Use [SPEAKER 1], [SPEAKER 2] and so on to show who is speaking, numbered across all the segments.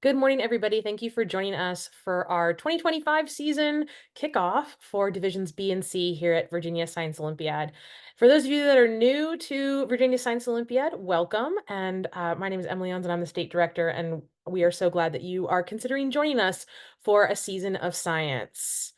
[SPEAKER 1] Good morning, everybody. Thank you for joining us for our 2025 season kickoff for Divisions B and C here at Virginia Science Olympiad. For those of you that are new to Virginia Science Olympiad, welcome. And my name is Emily Owens, and I'm the state director. And we are so glad that you are considering joining us for a season of science.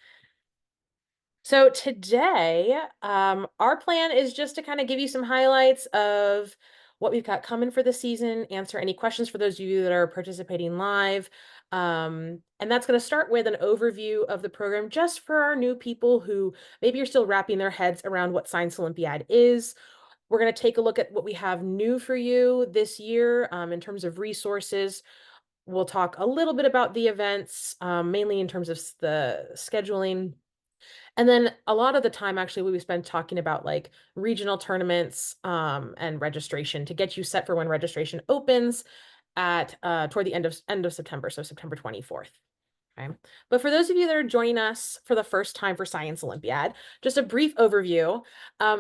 [SPEAKER 1] So today, our plan is just to kind of give you some highlights of what we've got coming for the season, answer any questions for those of you that are participating live. And that's going to start with an overview of the program just for our new people who maybe are still wrapping their heads around what Science Olympiad is. We're going to take a look at what we have new for you this year in terms of resources. We'll talk a little bit about the events, mainly in terms of the scheduling, and then a lot of the time, actually, we spend talking about like regional tournaments and registration to get you set for when registration opens at toward the end of September, so September 24th. Okay. But for those of you that are joining us for the first time for Science Olympiad, just a brief overview.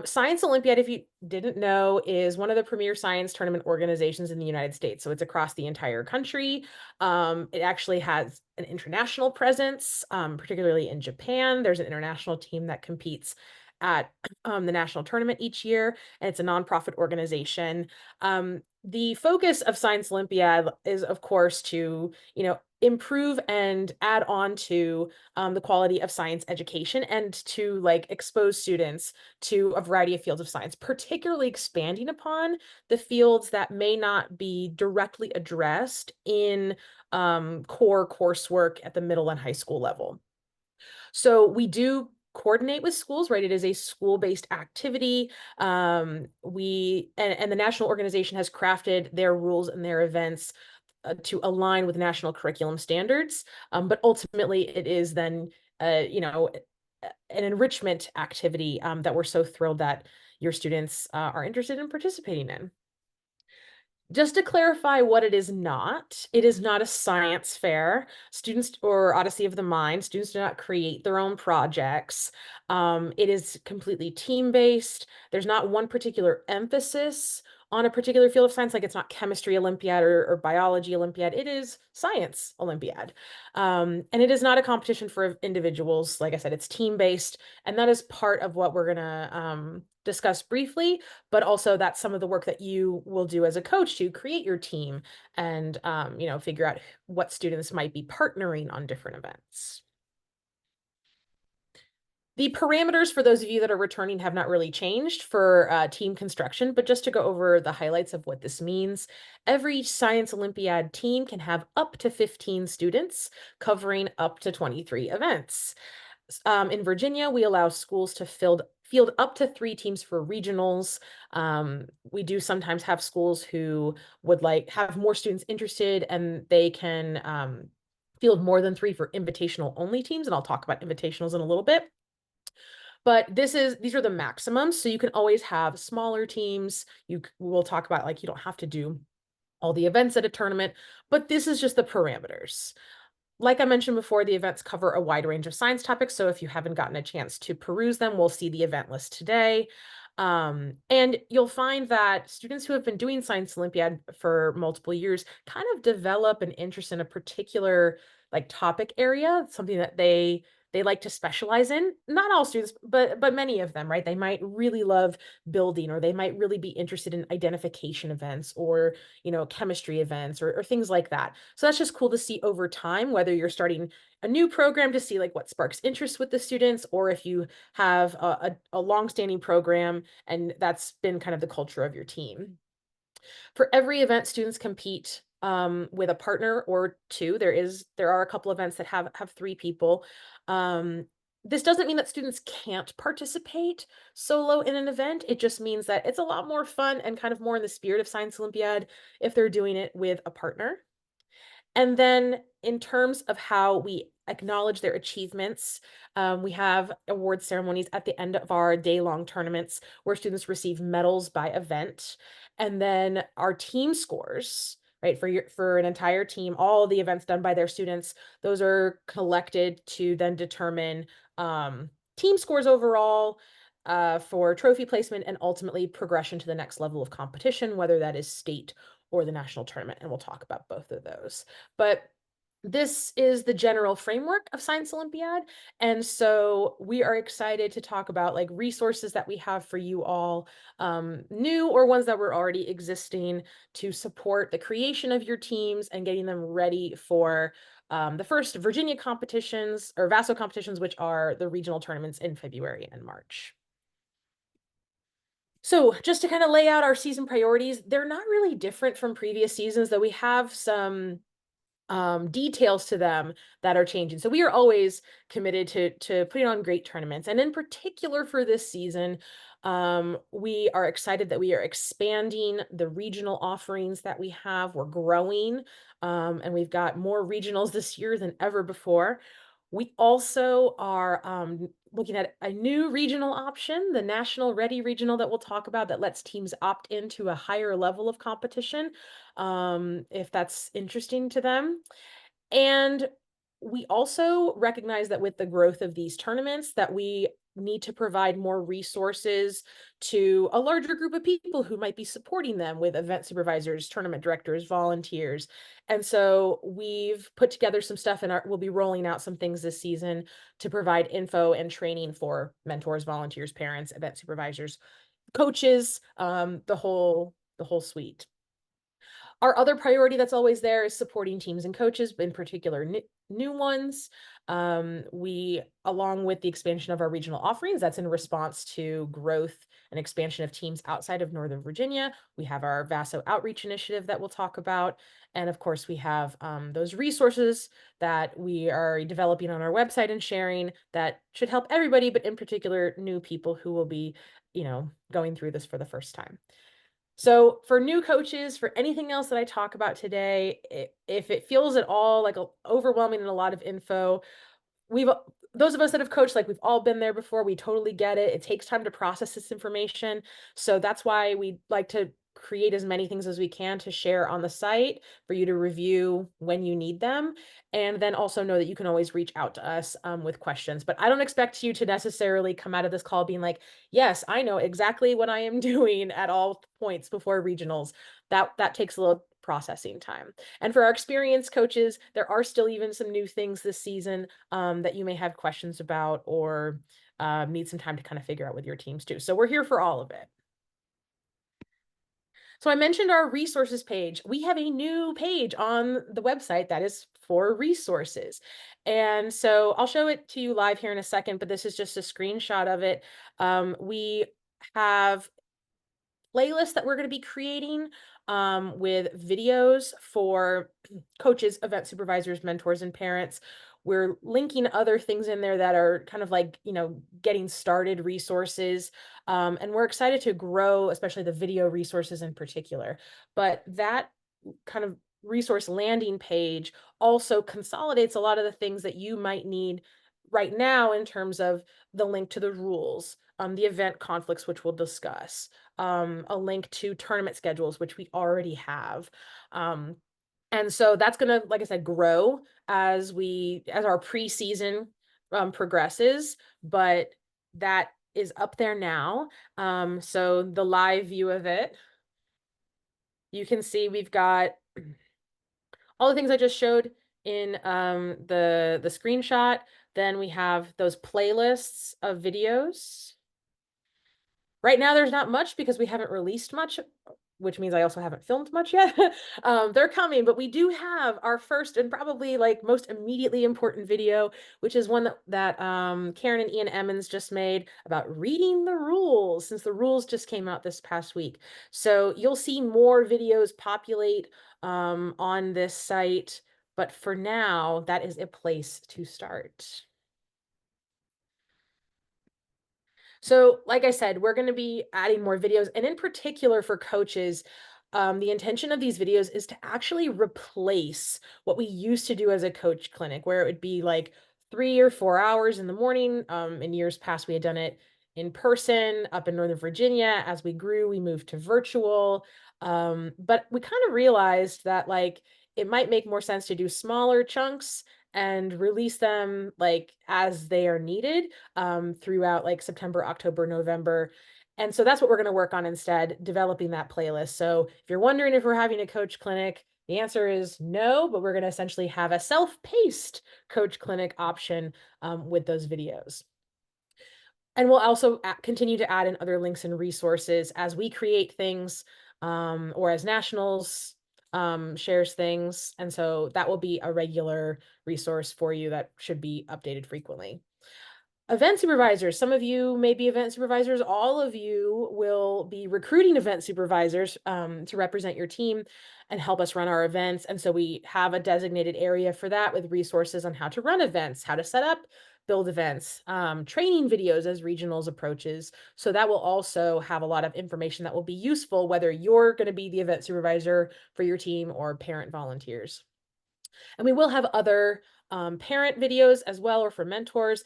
[SPEAKER 1] Science Olympiad, if you didn't know, is one of the premier science tournament organizations in the United States. So it's across the entire country. It actually has an international presence, particularly in Japan. There's an international team that competes at the national tournament each year, and it's a nonprofit organization. The focus of Science Olympiad is, of course, to improve and add on to the quality of science education and to like expose students to a variety of fields of science, particularly expanding upon the fields that may not be directly addressed in core coursework at the middle and high school level. So we do coordinate with schools, right? It is a school-based activity. And the national organization has crafted their rules and their events to align with national curriculum standards. But ultimately, it is then, an enrichment activity that we're so thrilled that your students are interested in participating in. Just to clarify what it is not a science fair. Students or Odyssey of the Mind, students do not create their own projects. It is completely team-based. There's not one particular emphasis on a particular field of science, like it's not chemistry Olympiad or biology Olympiad. It is science Olympiad. And it is not a competition for individuals. Like I said, it's team-based, and that is part of what we're gonna discuss briefly, but also that's some of the work that you will do as a coach to create your team and figure out what students might be partnering on different events. The parameters for those of you that are returning have not really changed for team construction, but just to go over the highlights of what this means, every Science Olympiad team can have up to 15 students covering up to 23 events. In Virginia, we allow schools to field up to 3 teams for regionals. We do sometimes have schools who would have more students interested, and they can field more than 3 for invitational only teams, and I'll talk about invitationals in a little bit. But these are the maximums, so you can always have smaller teams. We'll talk about you don't have to do all the events at a tournament, but this is just the parameters. Like I mentioned before, the events cover a wide range of science topics, so if you haven't gotten a chance to peruse them, we'll see the event list today. And you'll find that students who have been doing Science Olympiad for multiple years kind of develop an interest in a particular topic area, something that they like to specialize in. Not all students, but many of them, right? They might really love building, or they might really be interested in identification events or chemistry events or things like that. So that's just cool to see over time, whether you're starting a new program to see what sparks interest with the students, or if you have a long-standing program and that's been kind of the culture of your team. For every event, students compete with a partner or 2. There are a couple events that have 3 people. This doesn't mean that students can't participate solo in an event. It just means that it's a lot more fun and kind of more in the spirit of Science Olympiad if they're doing it with a partner. And then in terms of how we acknowledge their achievements, we have award ceremonies at the end of our day-long tournaments where students receive medals by event. And then our team scores, right, for an entire team, all the events done by their students, those are collected to then determine team scores overall, for trophy placement and ultimately progression to the next level of competition, whether that is state or the national tournament, and we'll talk about both of those. But this is the general framework of Science Olympiad. And so we are excited to talk about like resources that we have for you all, new or ones that were already existing, to support the creation of your teams and getting them ready for the first Virginia competitions or VASO competitions, which are the regional tournaments in February and March. So just to kind of lay out our season priorities, they're not really different from previous seasons, though we have some details to them that are changing. So we are always committed to putting on great tournaments. And in particular for this season, we are excited that we are expanding the regional offerings that we have. We're growing, and we've got more regionals this year than ever before. We also are looking at a new regional option, the National Ready Regional, that we'll talk about, that lets teams opt into a higher level of competition, if that's interesting to them. And we also recognize that with the growth of these tournaments, that we need to provide more resources to a larger group of people who might be supporting them, with event supervisors, tournament directors, volunteers. And so we've put together some stuff, and we'll be rolling out some things this season to provide info and training for mentors, volunteers, parents, event supervisors, coaches, the whole suite. Our other priority that's always there is supporting teams and coaches, in particular new ones. We, along with the expansion of our regional offerings, that's in response to growth and expansion of teams outside of Northern Virginia. We have our VASO outreach initiative that we'll talk about. And of course, we have those resources that we are developing on our website and sharing that should help everybody, but in particular, new people who will be, going through this for the first time. So for new coaches, for anything else that I talk about today, if it feels at all like overwhelming and a lot of info, those of us that have coached, like, we've all been there before. We totally get it. It takes time to process this information. So that's why we like to create as many things as we can to share on the site for you to review when you need them. And then also know that you can always reach out to us with questions. But I don't expect you to necessarily come out of this call being like, yes, I know exactly what I am doing at all points before regionals. That takes a little processing time. And for our experienced coaches, there are still even some new things this season that you may have questions about, or need some time to kind of figure out with your teams too. So we're here for all of it. So I mentioned our resources page. We have a new page on the website that is for resources. And so I'll show it to you live here in a second, but this is just a screenshot of it. We have playlists that we're going to be creating with videos for coaches, event supervisors, mentors, and parents. We're linking other things in there that are kind of like, getting started resources. And we're excited to grow, especially the video resources in particular. But that kind of resource landing page also consolidates a lot of the things that you might need right now, in terms of the link to the rules, the event conflicts, which we'll discuss, a link to tournament schedules, which we already have. And so that's going to, like I said, grow as our preseason progresses, but that is up there now. So the live view of it, you can see we've got all the things I just showed in the screenshot. Then we have those playlists of videos. Right now, there's not much because we haven't released much, which means I also haven't filmed much yet. They're coming, but we do have our first and probably like most immediately important video, which is one that Karen and Ian Emmons just made about reading the rules, since the rules just came out this past week. So you'll see more videos populate on this site, but for now, that is a place to start. So like I said, we're going to be adding more videos, and in particular for coaches, the intention of these videos is to actually replace what we used to do as a coach clinic, where it would be like 3 or 4 hours in the morning. In years past, we had done it in person up in Northern Virginia. As we grew, we moved to virtual. But we kind of realized that like it might make more sense to do smaller chunks and release them like as they are needed throughout like September, October, November. And so that's what we're going to work on instead, developing that playlist. So if you're wondering if we're having a coach clinic, the answer is no, but we're going to essentially have a self-paced coach clinic option with those videos. And we'll also continue to add in other links and resources as we create things or as Nationals shares things. And so that will be a regular resource for you that should be updated frequently. Event supervisors. Some of you may be event supervisors. All of you will be recruiting event supervisors to represent your team and help us run our events. And so we have a designated area for that with resources on how to run events, how to set up, build events, training videos as regionals approaches. So that will also have a lot of information that will be useful, whether you're going to be the event supervisor for your team or parent volunteers. And we will have other parent videos as well, or for mentors.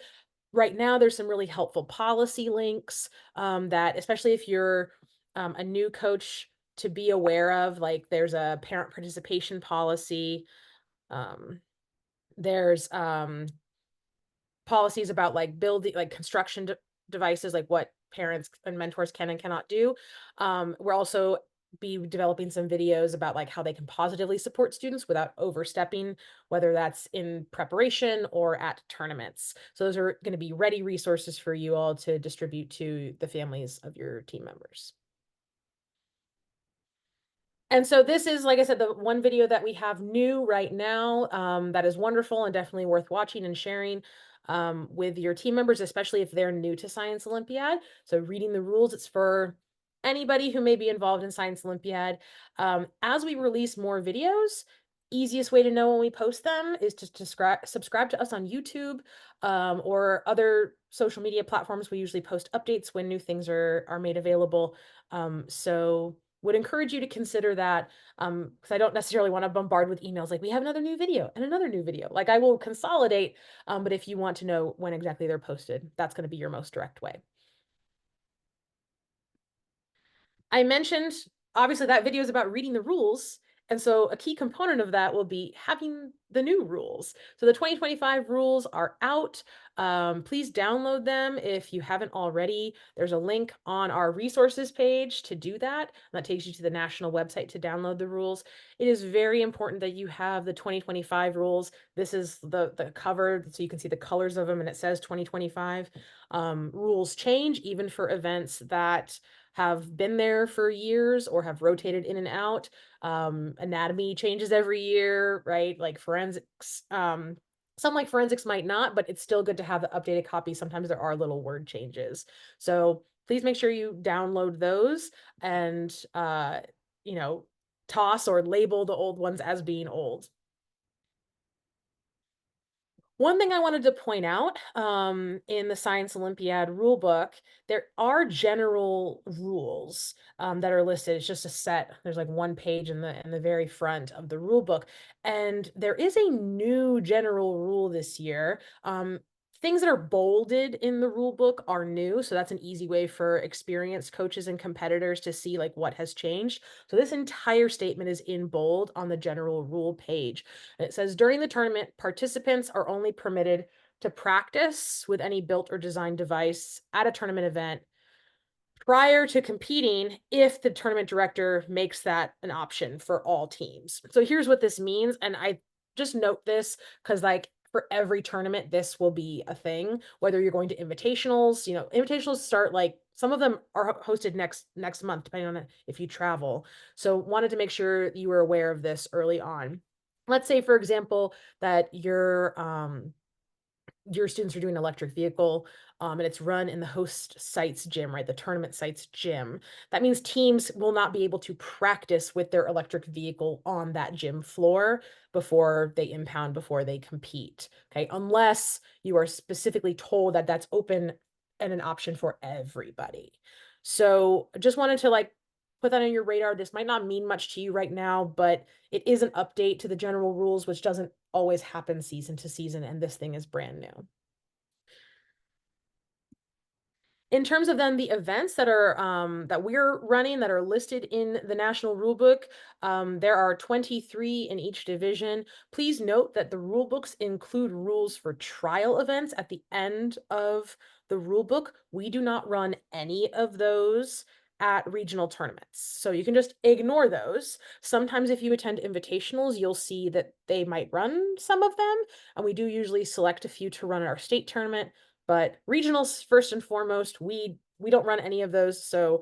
[SPEAKER 1] Right now, there's some really helpful policy links that, especially if you're a new coach, to be aware of. Like there's a parent participation policy. There's policies about like building, like construction devices, like what parents and mentors can and cannot do. We're also be developing some videos about like how they can positively support students without overstepping, whether that's in preparation or at tournaments. So those are going to be ready resources for you all to distribute to the families of your team members. And so this is, like I said, the one video that we have new right now that is wonderful and definitely worth watching and sharing with your team members, especially if they're new to Science Olympiad. So reading the rules, it's for anybody who may be involved in Science Olympiad. As we release more videos, easiest way to know when we post them is to subscribe to us on YouTube or other social media platforms. We usually post updates when new things are made available. So would encourage you to consider that because I don't necessarily want to bombard with emails like we have another new video and another new video. Like I will consolidate, but if you want to know when exactly they're posted, that's going to be your most direct way. I mentioned, obviously, that video is about reading the rules. And so a key component of that will be having the new rules. So the 2025 rules are out. Please download them if you haven't already. There's a link on our resources page to do that. That takes you to the national website to download the rules. It is very important that you have the 2025 rules. This is the cover, so you can see the colors of them, and it says 2025. Rules change even for events that have been there for years or have rotated in and out. Anatomy changes every year, right? Like forensics. Some like forensics might not, but it's still good to have the updated copy. Sometimes there are little word changes. So please make sure you download those and, you know, toss or label the old ones as being old. One thing I wanted to point out in the Science Olympiad rulebook, there are general rules that are listed. It's just a set. There's like one page in the very front of the rulebook, and there is a new general rule this year. Things that are bolded in the rule book are new, so that's an easy way for experienced coaches and competitors to see like what has changed. So this entire statement is in bold on the general rule page. And it says during the tournament, participants are only permitted to practice with any built or designed device at a tournament event prior to competing if the tournament director makes that an option for all teams. So here's what this means. And I just note this because like for every tournament, this will be a thing, whether you're going to invitationals, invitationals start like some of them are hosted next month, depending on if you travel. So wanted to make sure you were aware of this early on. Let's say, for example, that your students are doing electric vehicle and it's run in the host site's gym, right? The tournament site's gym. That means teams will not be able to practice with their electric vehicle on that gym floor before they impound, before they compete, okay? Unless you are specifically told that that's open and an option for everybody. So just wanted to like put that on your radar. This might not mean much to you right now, but it is an update to the general rules, which doesn't always happen season to season, and this thing is brand new. In terms of then the events that are that we're running that are listed in the national rulebook, there are 23 in each division. Please note that the rulebooks include rules for trial events at the end of the rulebook. We do not run any of those at regional tournaments. So you can just ignore those. Sometimes if you attend invitationals, you'll see that they might run some of them, and we do usually select a few to run at our state tournament. But regionals, first and foremost, we don't run any of those, so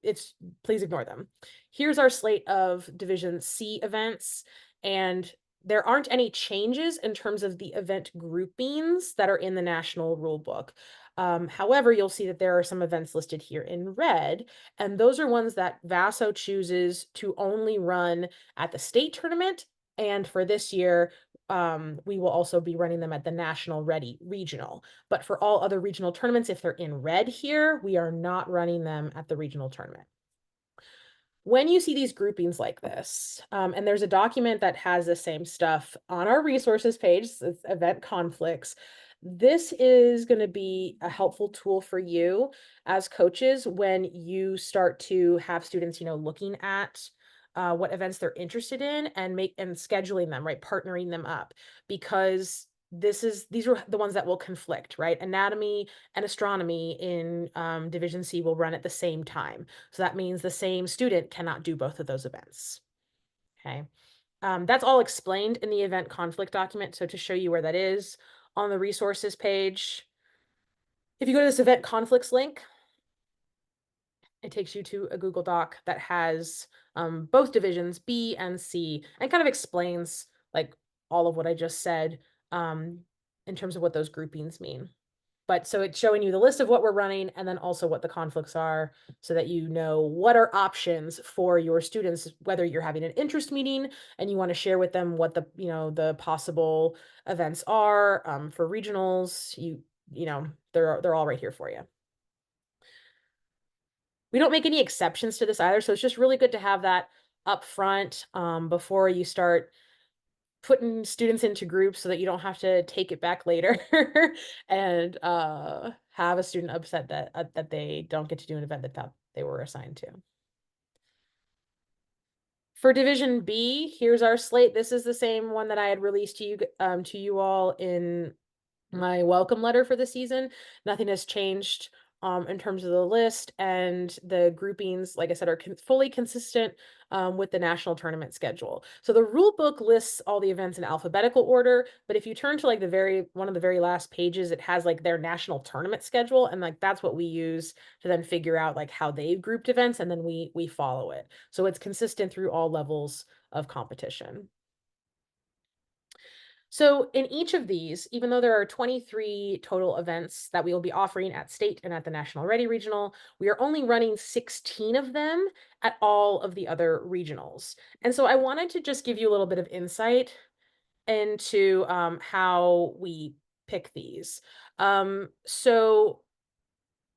[SPEAKER 1] it's please ignore them. Here's our slate of Division C events, and there aren't any changes in terms of the event groupings that are in the national rule book. However, you'll see that there are some events listed here in red, and those are ones that Vaso chooses to only run at the state tournament. And for this year, we will also be running them at the National Ready Regional. But for all other regional tournaments, if they're in red here, we are not running them at the regional tournament. When you see these groupings like this, and there's a document that has the same stuff on our resources page, it's event conflicts, this is going to be a helpful tool for you as coaches when you start to have students, looking at what events they're interested in and scheduling them, right? Partnering them up, because these are the ones that will conflict, right? Anatomy and astronomy in Division C will run at the same time. So that means the same student cannot do both of those events. Okay. That's all explained in the event conflict document. So to show you where that is on the resources page, if you go to this event conflicts link, it takes you to a Google Doc that has both divisions B and C, and kind of explains like all of what I just said in terms of what those groupings mean. But so it's showing you the list of what we're running and then also what the conflicts are, so that you know what are options for your students, whether you're having an interest meeting and you want to share with them what the possible events are for regionals. They're all right here for you. We don't make any exceptions to this either, so it's just really good to have that up front before you start putting students into groups, so that you don't have to take it back later and have a student upset that they don't get to do an event that they were assigned to. For Division B, here's our slate. This is the same one that I had released to you all in my welcome letter for the season. Nothing has changed in terms of the list, and the groupings, like I said, are fully consistent with the national tournament schedule. So the rule book lists all the events in alphabetical order, but if you turn to like one of the very last pages, it has like their national tournament schedule, and like that's what we use to then figure out like how they've grouped events, and then we follow it. So it's consistent through all levels of competition. So in each of these, even though there are 23 total events that we will be offering at state and at the National Ready Regional, we are only running 16 of them at all of the other regionals. And so I wanted to just give you a little bit of insight into how we pick these. So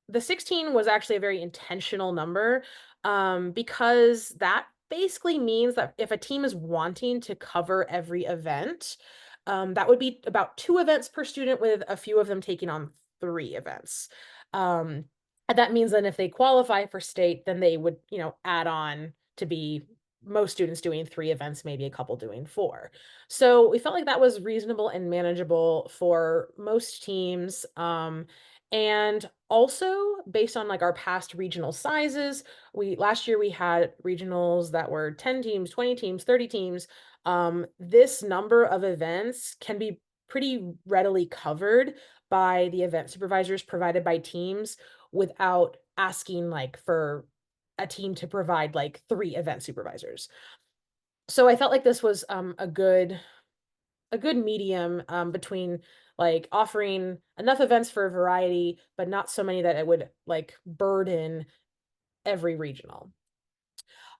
[SPEAKER 1] the 16 was actually a very intentional number because that basically means that if a team is wanting to cover every event, that would be about 2 events per student, with a few of them taking on 3 events. And that means then if they qualify for state, then they would, add on to be most students doing 3 events, maybe a couple doing 4. So we felt like that was reasonable and manageable for most teams. And also based on like our past regional sizes, last year we had regionals that were 10 teams, 20 teams, 30 teams. This number of events can be pretty readily covered by the event supervisors provided by teams without asking like for a team to provide like 3 event supervisors. So I felt like this was a good medium between like offering enough events for a variety, but not so many that it would like burden every regional.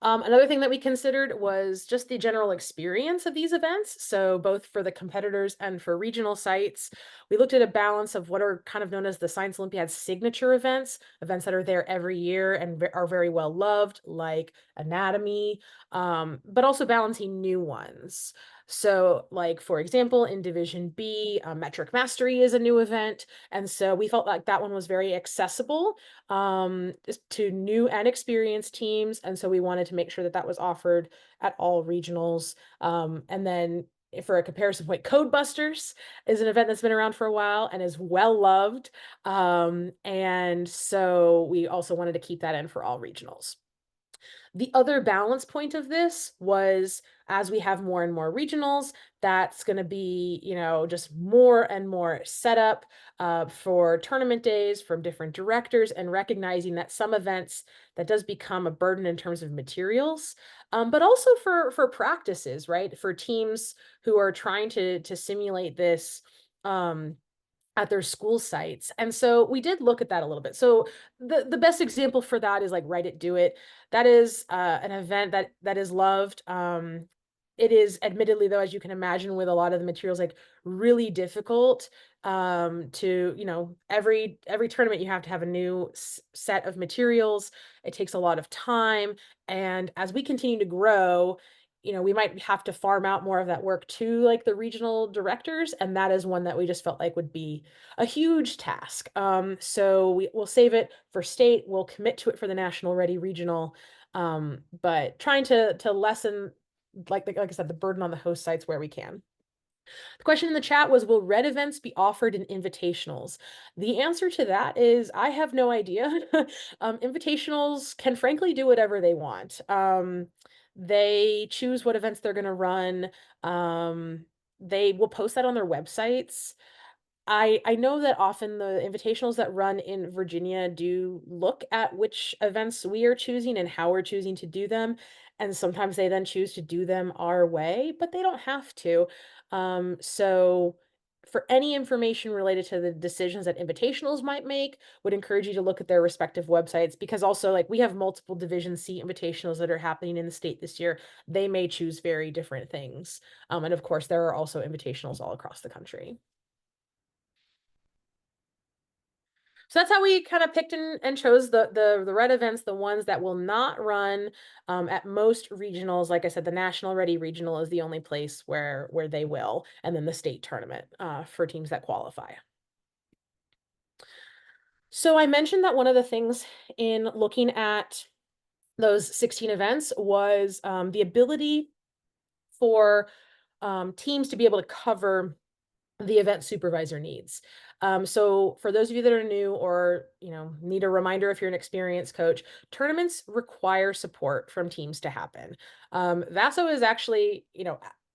[SPEAKER 1] Another thing that we considered was just the general experience of these events. So both for the competitors and for regional sites, we looked at a balance of what are kind of known as the Science Olympiad signature events that are there every year and are very well loved, like anatomy, but also balancing new ones. So, like, for example, in Division B, Metric Mastery is a new event. And so we felt like that one was very accessible to new and experienced teams. And so we wanted to make sure that that was offered at all regionals. And then for a comparison point, Code Busters is an event that's been around for a while and is well loved. And so we also wanted to keep that in for all regionals. The other balance point of this was as we have more and more regionals, that's going to be, just more and more setup for tournament days from different directors, and recognizing that some events that does become a burden in terms of materials, but also for practices, right? For teams who are trying to simulate this. At their school sites. And so we did look at that a little bit. So the best example for that is like Write It, Do It. That is an event that is loved. It is admittedly, though, as you can imagine, with a lot of the materials, like really difficult to, every tournament you have to have a new set of materials. It takes a lot of time. And as we continue to grow, we might have to farm out more of that work to like the regional directors. And that is one that we just felt like would be a huge task. So we'll save it for state. We'll commit to it for the national ready regional. But trying to lessen, like I said, the burden on the host sites where we can. The question in the chat was, will red events be offered in invitationals? The answer to that is, I have no idea. Invitationals can frankly do whatever they want. They choose what events they're going to run. They will post that on their websites. I know that often the invitationals that run in Virginia do look at which events we are choosing and how we're choosing to do them, and sometimes they then choose to do them our way, but they don't have to. So for any information related to the decisions that invitationals might make, would encourage you to look at their respective websites, because also, like, we have multiple Division C invitationals that are happening in the state this year. They may choose very different things. And of course, there are also invitationals all across the country. So that's how we kind of picked and chose the red events, the ones that will not run at most regionals. Like I said, the National Ready Regional is the only place where they will, and then the state tournament for teams that qualify. So I mentioned that one of the things in looking at those 16 events was the ability for teams to be able to cover the event supervisor needs. So for those of you that are new or, need a reminder if you're an experienced coach, tournaments require support from teams to happen. VASO is actually,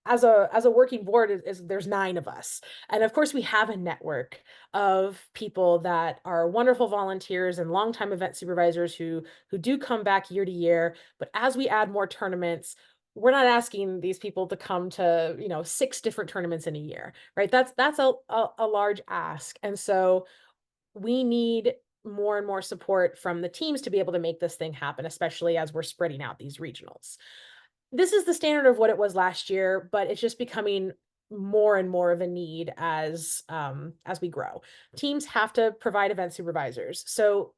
[SPEAKER 1] as a working board is there's 9 of us. And of course we have a network of people that are wonderful volunteers and longtime event supervisors who do come back year to year. But as we add more tournaments, we're not asking these people to come to 6 different tournaments in a year, right? That's a large ask. And so we need more and more support from the teams to be able to make this thing happen, especially as we're spreading out these regionals. This is the standard of what it was last year, but it's just becoming more and more of a need as we grow. Teams have to provide event supervisors. So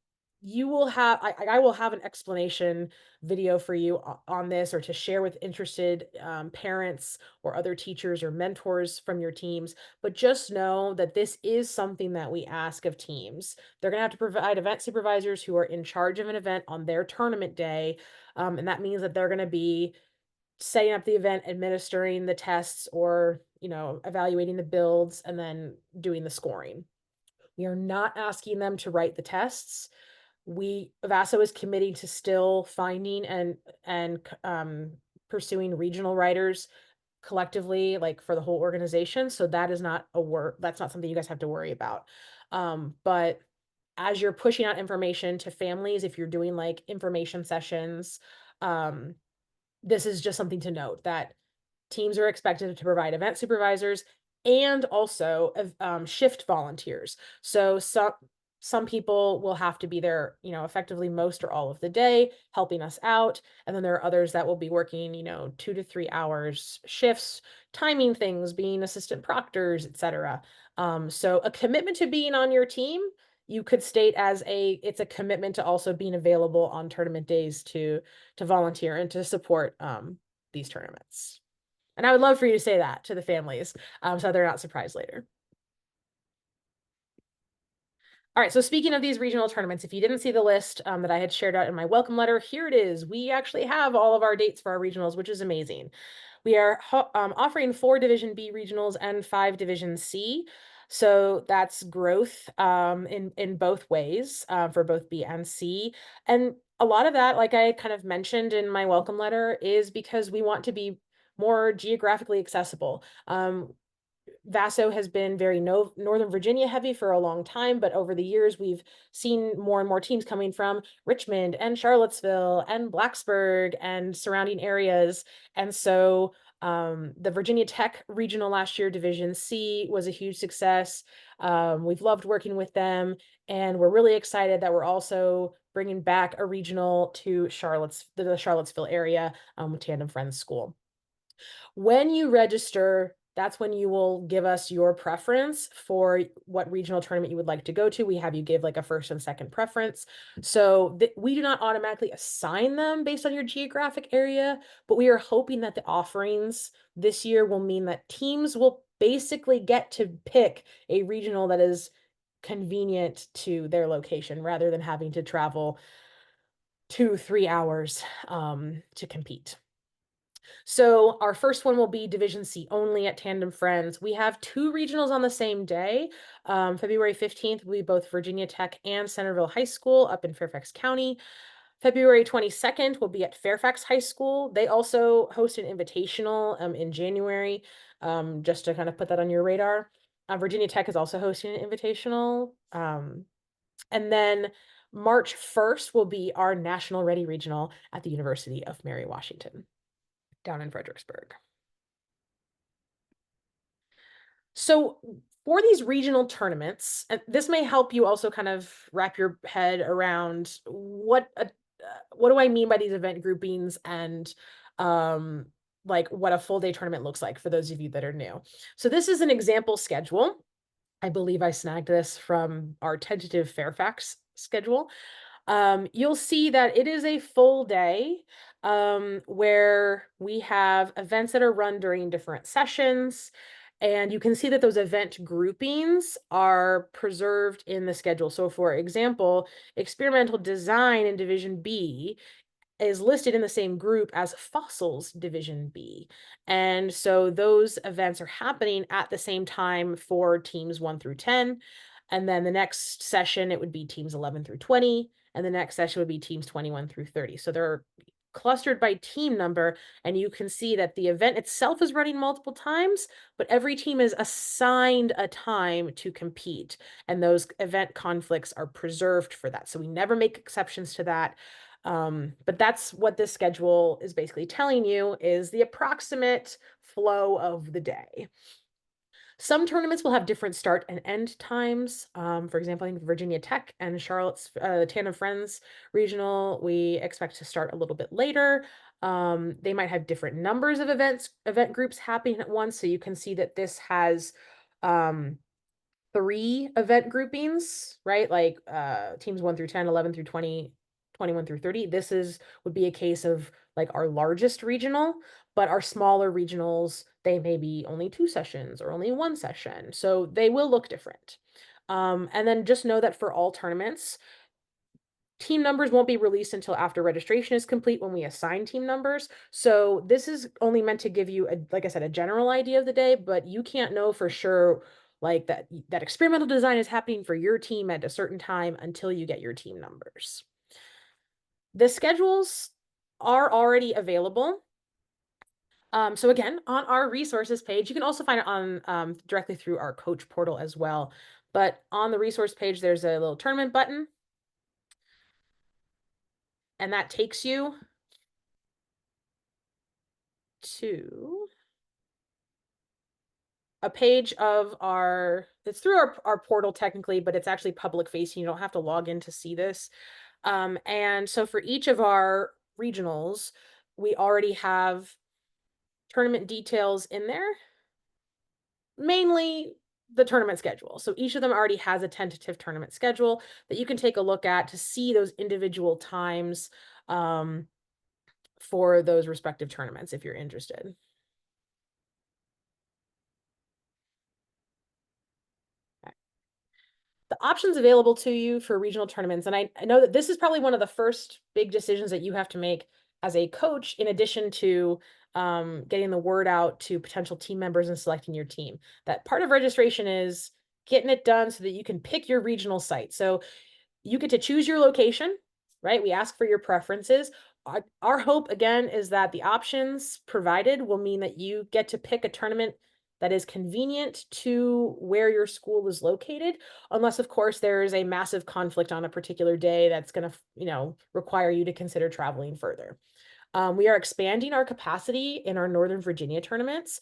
[SPEAKER 1] you will have, I will have an explanation video for you on this, or to share with interested parents or other teachers or mentors from your teams. But just know that this is something that we ask of teams. They're going to have to provide event supervisors who are in charge of an event on their tournament day. And that means that they're going to be setting up the event, administering the tests, or, evaluating the builds, and then doing the scoring. We are not asking them to write the tests. VASO is committing to still finding and pursuing regional writers collectively, like for the whole organization. So that is not that's not something you guys have to worry about. But as you're pushing out information to families, if you're doing like information sessions, this is just something to note, that teams are expected to provide event supervisors and also shift volunteers. So some people will have to be there, effectively most or all of the day, helping us out. And then there are others that will be working, 2 to 3 hours shifts, timing things, being assistant proctors, etc. So a commitment to being on your team, you could state as it's a commitment to also being available on tournament days to volunteer and to support these tournaments. And I would love for you to say that to the families, so they're not surprised later. All right, so speaking of these regional tournaments, if you didn't see the list that I had shared out in my welcome letter, here it is. We actually have all of our dates for our regionals, which is amazing. We are offering 4 Division B regionals and 5 Division C. So that's growth in both ways for both B and C. And a lot of that, like I kind of mentioned in my welcome letter, is because we want to be more geographically accessible. Vaso has been very Northern Virginia heavy for a long time, but over the years, we've seen more and more teams coming from Richmond and Charlottesville and Blacksburg and surrounding areas. And so the Virginia Tech regional last year, Division C, was a huge success. We've loved working with them, and we're really excited that we're also bringing back a regional to the Charlottesville area with Tandem Friends School. When you register, that's when you will give us your preference for what regional tournament you would like to go to. We have you give like a first and second preference. So we do not automatically assign them based on your geographic area, but we are hoping that the offerings this year will mean that teams will basically get to pick a regional that is convenient to their location rather than having to travel 2-3 hours to compete. So our first one will be Division C only at Tandem Friends. We have 2 regionals on the same day. February 15th will be both Virginia Tech and Centerville High School up in Fairfax County. February 22nd will be at Fairfax High School. They also host an invitational in January, just to kind of put that on your radar. Virginia Tech is also hosting an invitational. And then March 1st will be our National Ready Regional at the University of Mary Washington down in Fredericksburg. So for these regional tournaments, and this may help you also kind of wrap your head around what do I mean by these event groupings and like what a full day tournament looks like for those of you that are new. So this is an example schedule. I believe I snagged this from our tentative Fairfax schedule. You'll see that it is a full day where we have events that are run during different sessions. And you can see that those event groupings are preserved in the schedule. So for example, experimental design in Division B is listed in the same group as Fossils Division B. And so those events are happening at the same time for teams 1 through 10. And then the next session, it would be teams 11 through 20. And the next session would be teams 21 through 30. So they're clustered by team number. And you can see that the event itself is running multiple times, but every team is assigned a time to compete. And those event conflicts are preserved for that. So we never make exceptions to that. But that's what this schedule is basically telling you is the approximate flow of the day. Some tournaments will have different start and end times. For example, I think Virginia Tech and Charlotte's Tandem Friends Regional, we expect to start a little bit later. They might have different numbers of event groups happening at once. So you can see that this has 3 event groupings, right? Like teams 1 through 10, 11 through 20, 21 through 30. This would be a case of like our largest regional, but our smaller regionals, they may be only 2 sessions or only 1 session. So they will look different. And then just know that for all tournaments, team numbers won't be released until after registration is complete when we assign team numbers. So this is only meant to give you, like I said, a general idea of the day, but you can't know for sure like that experimental design is happening for your team at a certain time until you get your team numbers. The schedules are already available. So again, on our resources page, you can also find it on directly through our coach portal as well. But on the resource page, there's a little tournament button. And that takes you to a page of it's through our portal technically, but it's actually public facing. You don't have to log in to see this. And so for each of our regionals, we already have tournament details in there, mainly the tournament schedule. So each of them already has a tentative tournament schedule that you can take a look at to see those individual times for those respective tournaments if you're interested. the options available to you for regional tournaments. And I know that this is probably one of the first big decisions that you have to make as a coach, in addition to getting the word out to potential team members and selecting your team. That part of registration is getting it done so that you can pick your regional site. So you get to choose your location, right? We ask for your preferences. Our hope, again, is that the options provided will mean that you get to pick a tournament that is convenient to where your school is located, unless, of course, there is a massive conflict on a particular day that's going to, require you to consider traveling further. We are expanding our capacity in our Northern Virginia tournaments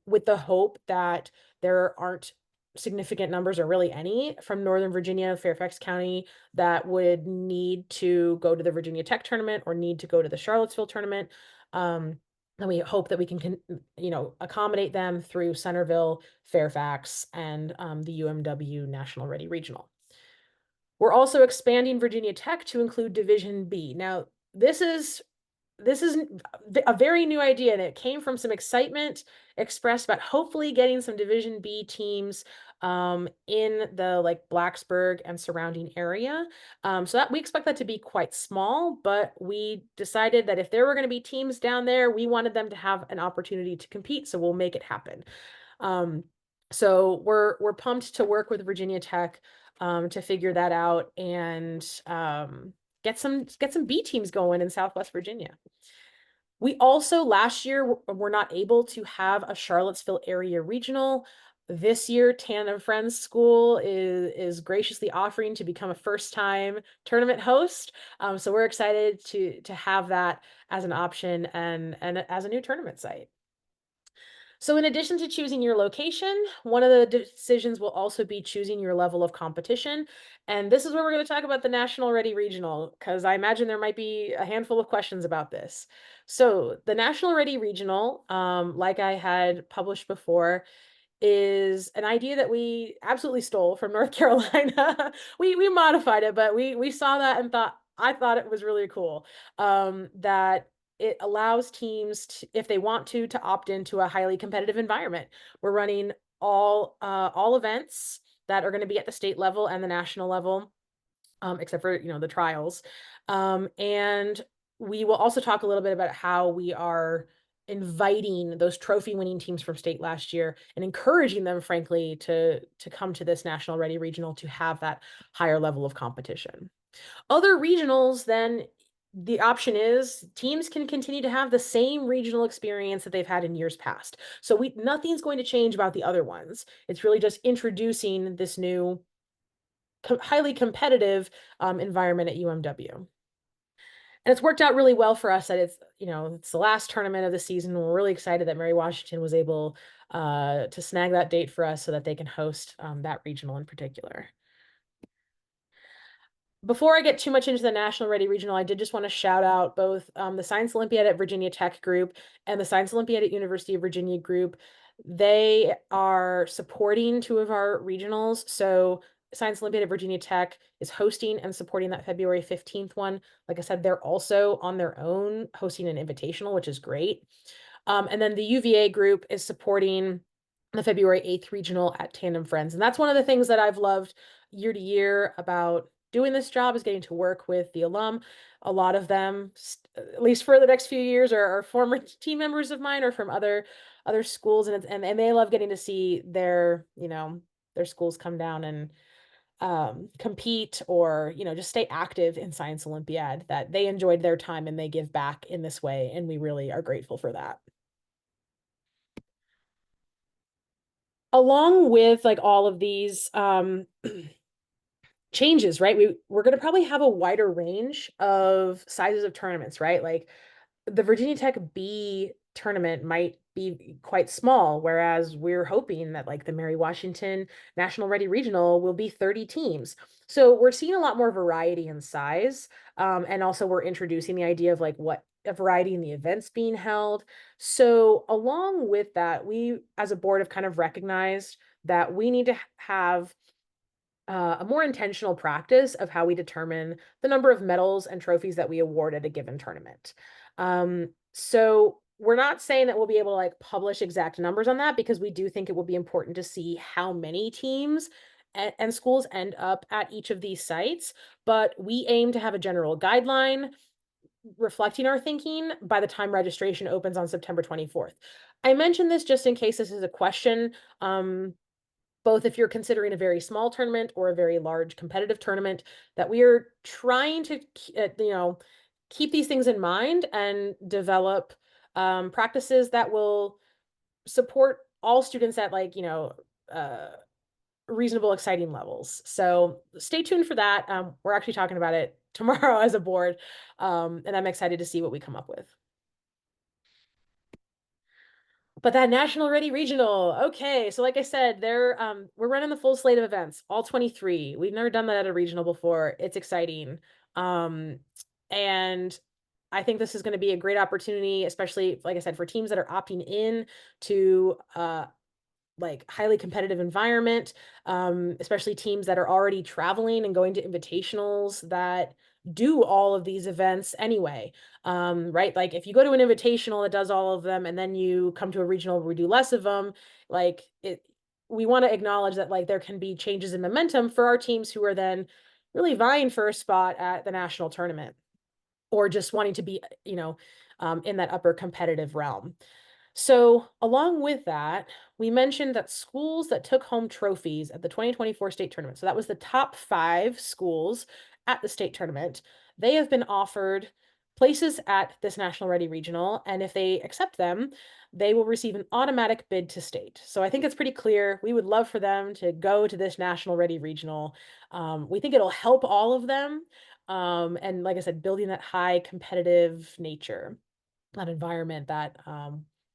[SPEAKER 1] with the hope that there aren't significant numbers, or really any, from Northern Virginia, Fairfax County, that would need to go to the Virginia Tech tournament or need to go to the Charlottesville tournament. And we hope that we can, accommodate them through Centerville, Fairfax, and the UMW National Ready Regional. We're also expanding Virginia Tech to include Division B. Now, this is a very new idea, and it came from some excitement expressed about hopefully getting some Division B teams in the Blacksburg and surrounding area. So that we expect that to be quite small, but we decided that if there were going to be teams down there, we wanted them to have an opportunity to compete, so we'll make it happen. So we're pumped to work with Virginia Tech to figure that out and get some B teams going in Southwest Virginia. We also last year were not able to have a Charlottesville area regional. This year, Tandem Friends School is graciously offering to become a first-time tournament host. So we're excited to have that as an option and as a new tournament site. So in addition to choosing your location, one of the decisions will also be choosing your level of competition. And this is where we're going to talk about the National Ready Regional, because I imagine there might be a handful of questions about this. So the National Ready Regional, like I had published before, is an idea that we absolutely stole from North Carolina. We modified it, but we saw that and I thought it was really cool, that it allows teams to, if they want to opt into a highly competitive environment. We're running all events that are going to be at the state level and the national level, except for the trials, and we will also talk a little bit about how we are inviting those trophy winning teams from state last year and encouraging them, frankly, to come to this National Ready Regional to have that higher level of competition. Other regionals, then the option is teams can continue to have the same regional experience that they've had in years past. So nothing's going to change about the other ones. It's really just introducing this new highly competitive environment at UMW. And it's worked out really well for us that it's the last tournament of the season. We're really excited that Mary Washington was able to snag that date for us so that they can host that regional in particular. Before I get too much into the National Ready Regional, I did just want to shout out both the Science Olympiad at Virginia Tech group and the Science Olympiad at University of Virginia group. They are supporting two of our regionals. So Science Olympiad at Virginia Tech is hosting and supporting that February 15th one. Like I said, they're also on their own hosting an invitational, which is great. And then the UVA group is supporting the February 8th regional at Tandem Friends. And that's one of the things that I've loved year to year about doing this job, is getting to work with the alum. A lot of them, at least for the next few years, are former team members of mine or from other schools, and they love getting to see their schools come down and compete, or just stay active in Science Olympiad, that they enjoyed their time and they give back in this way, and we really are grateful for that. Along with all of these changes, right? We're going to probably have a wider range of sizes of tournaments, right? Like the Virginia Tech B tournament might be quite small, whereas we're hoping that the Mary Washington National Ready Regional will be 30 teams. So we're seeing a lot more variety in size. And also we're introducing the idea of what a variety in the events being held. So along with that, we as a board have kind of recognized that we need to have a more intentional practice of how we determine the number of medals and trophies that we award at a given tournament. So we're not saying that we'll be able to publish exact numbers on that, because we do think it will be important to see how many teams and schools end up at each of these sites, but we aim to have a general guideline reflecting our thinking by the time registration opens on September 24th. I mentioned this just in case this is a question, both if you're considering a very small tournament or a very large competitive tournament, that we are trying to, keep these things in mind and develop practices that will support all students at uh, reasonable, exciting levels. So stay tuned for that. We're actually talking about it tomorrow as a board, and I'm excited to see what we come up with. But that national ready regional, okay. So like I said, we're running the full slate of events, all 23. We've never done that at a regional before. It's exciting. Um, and I think this is going to be a great opportunity, especially like I said, for teams that are opting in to like highly competitive environment, especially teams that are already traveling and going to invitationals that do all of these events anyway. Right? Like if you go to an invitational that does all of them and then you come to a regional where we do less of them, like it, we want to acknowledge that like there can be changes in momentum for our teams who are then really vying for a spot at the national tournament or just wanting to be, in that upper competitive realm. So, along with that, we mentioned that schools that took home trophies at the 2024 state tournament, so that was the top 5 schools at the state tournament, they have been offered places at this National Ready Regional, and if they accept them, they will receive an automatic bid to state. So, I think it's pretty clear. We would love for them to go to this National Ready Regional. We think it'll help all of them. And like I said, building that high competitive nature, that environment that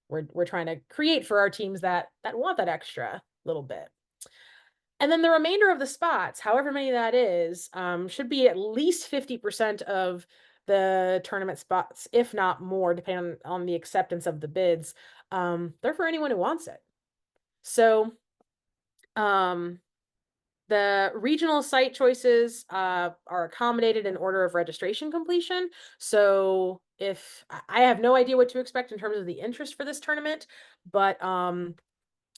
[SPEAKER 1] we're trying to create for our teams that want that extra little bit. And then the remainder of the spots, however many that is, should be at least 50% of the tournament spots, if not more, depending on the acceptance of the bids. They're for anyone who wants it. So um, the regional site choices are accommodated in order of registration completion. So if I have no idea what to expect in terms of the interest for this tournament, but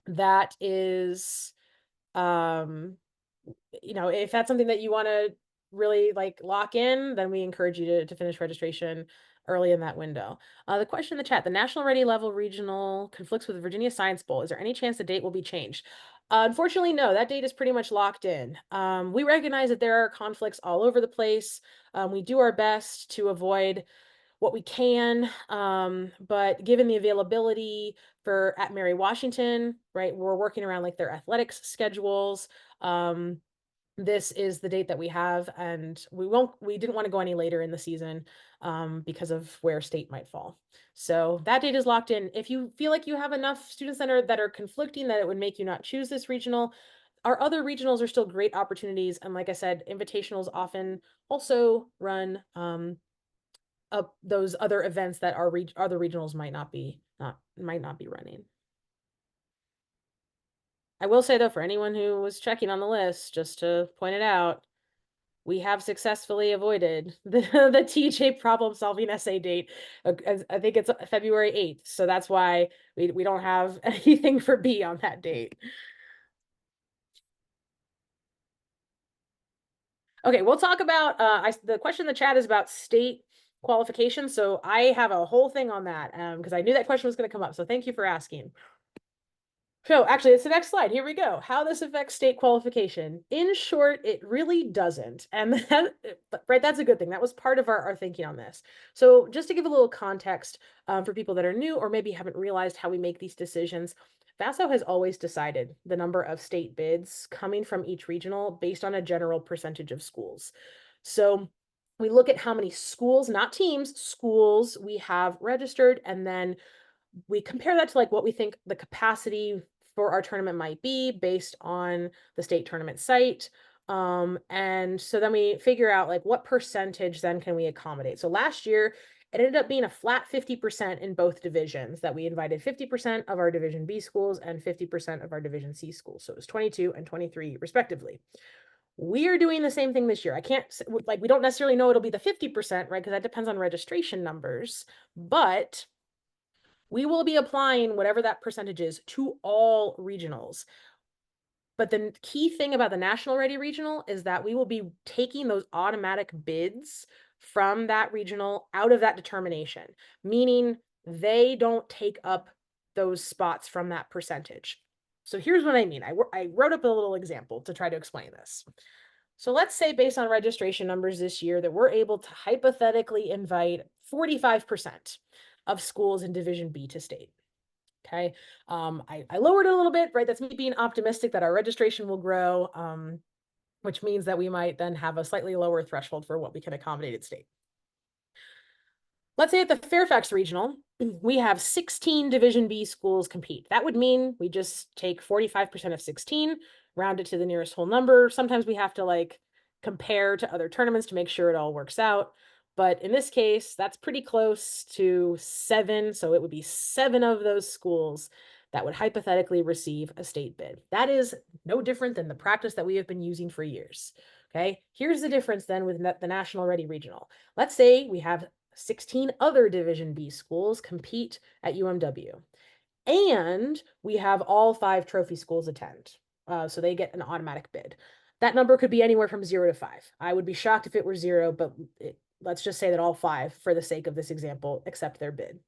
[SPEAKER 1] that is, if that's something that you want to really like lock in, then we encourage you to finish registration early in that window. The question in the chat, the National Ready Level Regional conflicts with the Virginia Science Bowl. Is there any chance the date will be changed? Unfortunately, no, that date is pretty much locked in. We recognize that there are conflicts all over the place. We do our best to avoid what we can, but given the availability for at Mary Washington, right, we're working around like their athletics schedules. This is the date that we have, and we didn't want to go any later in the season because of where state might fall. So that date is locked in. If you feel like you have enough students that are conflicting that it would make you not choose this regional, our other regionals are still great opportunities. And like I said, invitationals often also run those other events that our other regionals might not be running. I will say though, for anyone who was checking on the list, just to point it out, we have successfully avoided the TJ problem solving essay date. I think it's February 8th. So that's why we don't have anything for B on that date. Okay, we'll talk about the question in the chat is about state qualification. So I have a whole thing on that because I knew that question was going to come up. So thank you for asking. So actually, it's the next slide. Here we go. How this affects state qualification. In short, it really doesn't. And that, right, that's a good thing. That was part of our thinking on this. So just to give a little context for people that are new or maybe haven't realized how we make these decisions, VASO has always decided the number of state bids coming from each regional based on a general percentage of schools. So we look at how many schools, not teams, schools we have registered, and then we compare that to like what we think the capacity for our tournament might be based on the state tournament site. And so then we figure out like what percentage then can we accommodate. So last year it ended up being a flat 50% in both divisions, that we invited 50% of our Division B schools and 50% of our Division C schools. So it was 22 and 23 respectively. We are doing the same thing this year. I can't, like, we don't necessarily know it'll be the 50%, right? Because that depends on registration numbers, but we will be applying whatever that percentage is to all regionals. But the key thing about the National Ready Regional is that we will be taking those automatic bids from that regional out of that determination, meaning they don't take up those spots from that percentage. So here's what I mean. I wrote up a little example to try to explain this. So let's say based on registration numbers this year that we're able to hypothetically invite 45% of schools in Division B to state. Okay. I lowered it a little bit, right? That's me being optimistic that our registration will grow, which means that we might then have a slightly lower threshold for what we can accommodate at state. Let's say at the Fairfax Regional, we have 16 Division B schools compete. That would mean we just take 45% of 16, round it to the nearest whole number. Sometimes we have to like compare to other tournaments to make sure it all works out. But in this case, that's pretty close to 7. So it would be 7 of those schools that would hypothetically receive a state bid. That is no different than the practice that we have been using for years. Okay, here's the difference then with the National Ready Regional. Let's say we have 16 other Division B schools compete at UMW. And we have all 5 trophy schools attend. So they get an automatic bid. That number could be anywhere from 0 to 5. I would be shocked if it were 0, but let's just say that all 5, for the sake of this example, accept their bid.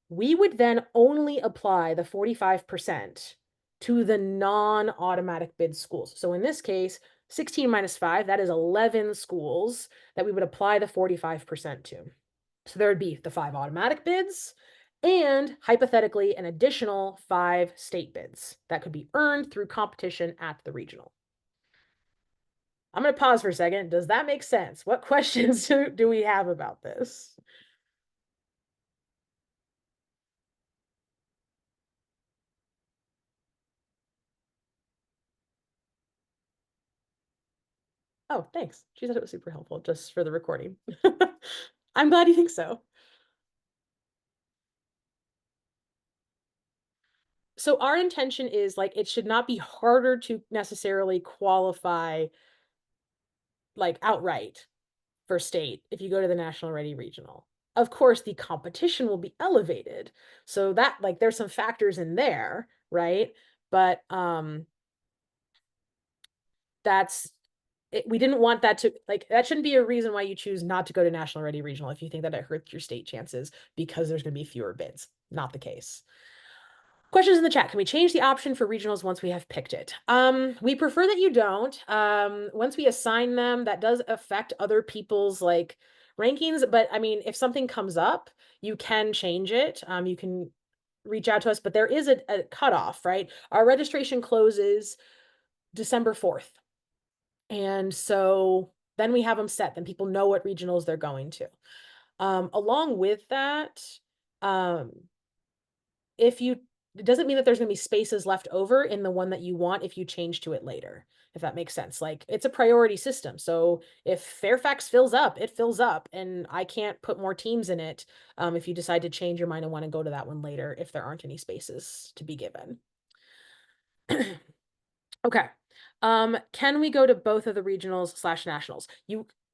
[SPEAKER 1] We would then only apply the 45% to the non-automatic bid schools. So in this case, 16 minus 5, that is 11 schools that we would apply the 45% to. So there would be the 5 automatic bids and hypothetically an additional 5 state bids that could be earned through competition at the regional. I'm going to pause for a second. Does that make sense? What questions do we have about this? Oh, thanks. She said it was super helpful just for the recording. I'm glad you think so. So our intention is like it should not be harder to necessarily qualify like outright for state if you go to the National Ready Regional. Of course, the competition will be elevated. So that like there's some factors in there, right? But that's we didn't want that to like that shouldn't be a reason why you choose not to go to National Ready Regional if you think that it hurts your state chances because there's going to be fewer bids. Not the case. Questions in the chat. Can we change the option for regionals once we have picked it? We prefer that you don't. Once we assign them, that does affect other people's like rankings. But I mean, if something comes up, you can change it. You can reach out to us, but there is a cutoff, right? Our registration closes December 4th. And so then we have them set, then people know what regionals they're going to. Along with that, it doesn't mean that there's going to be spaces left over in the one that you want if you change to it later, if that makes sense. Like it's a priority system. So if Fairfax fills up, it fills up and I can't put more teams in it if you decide to change your mind and want to go to that one later if there aren't any spaces to be given. Okay. Can we go to both of the regionals / nationals?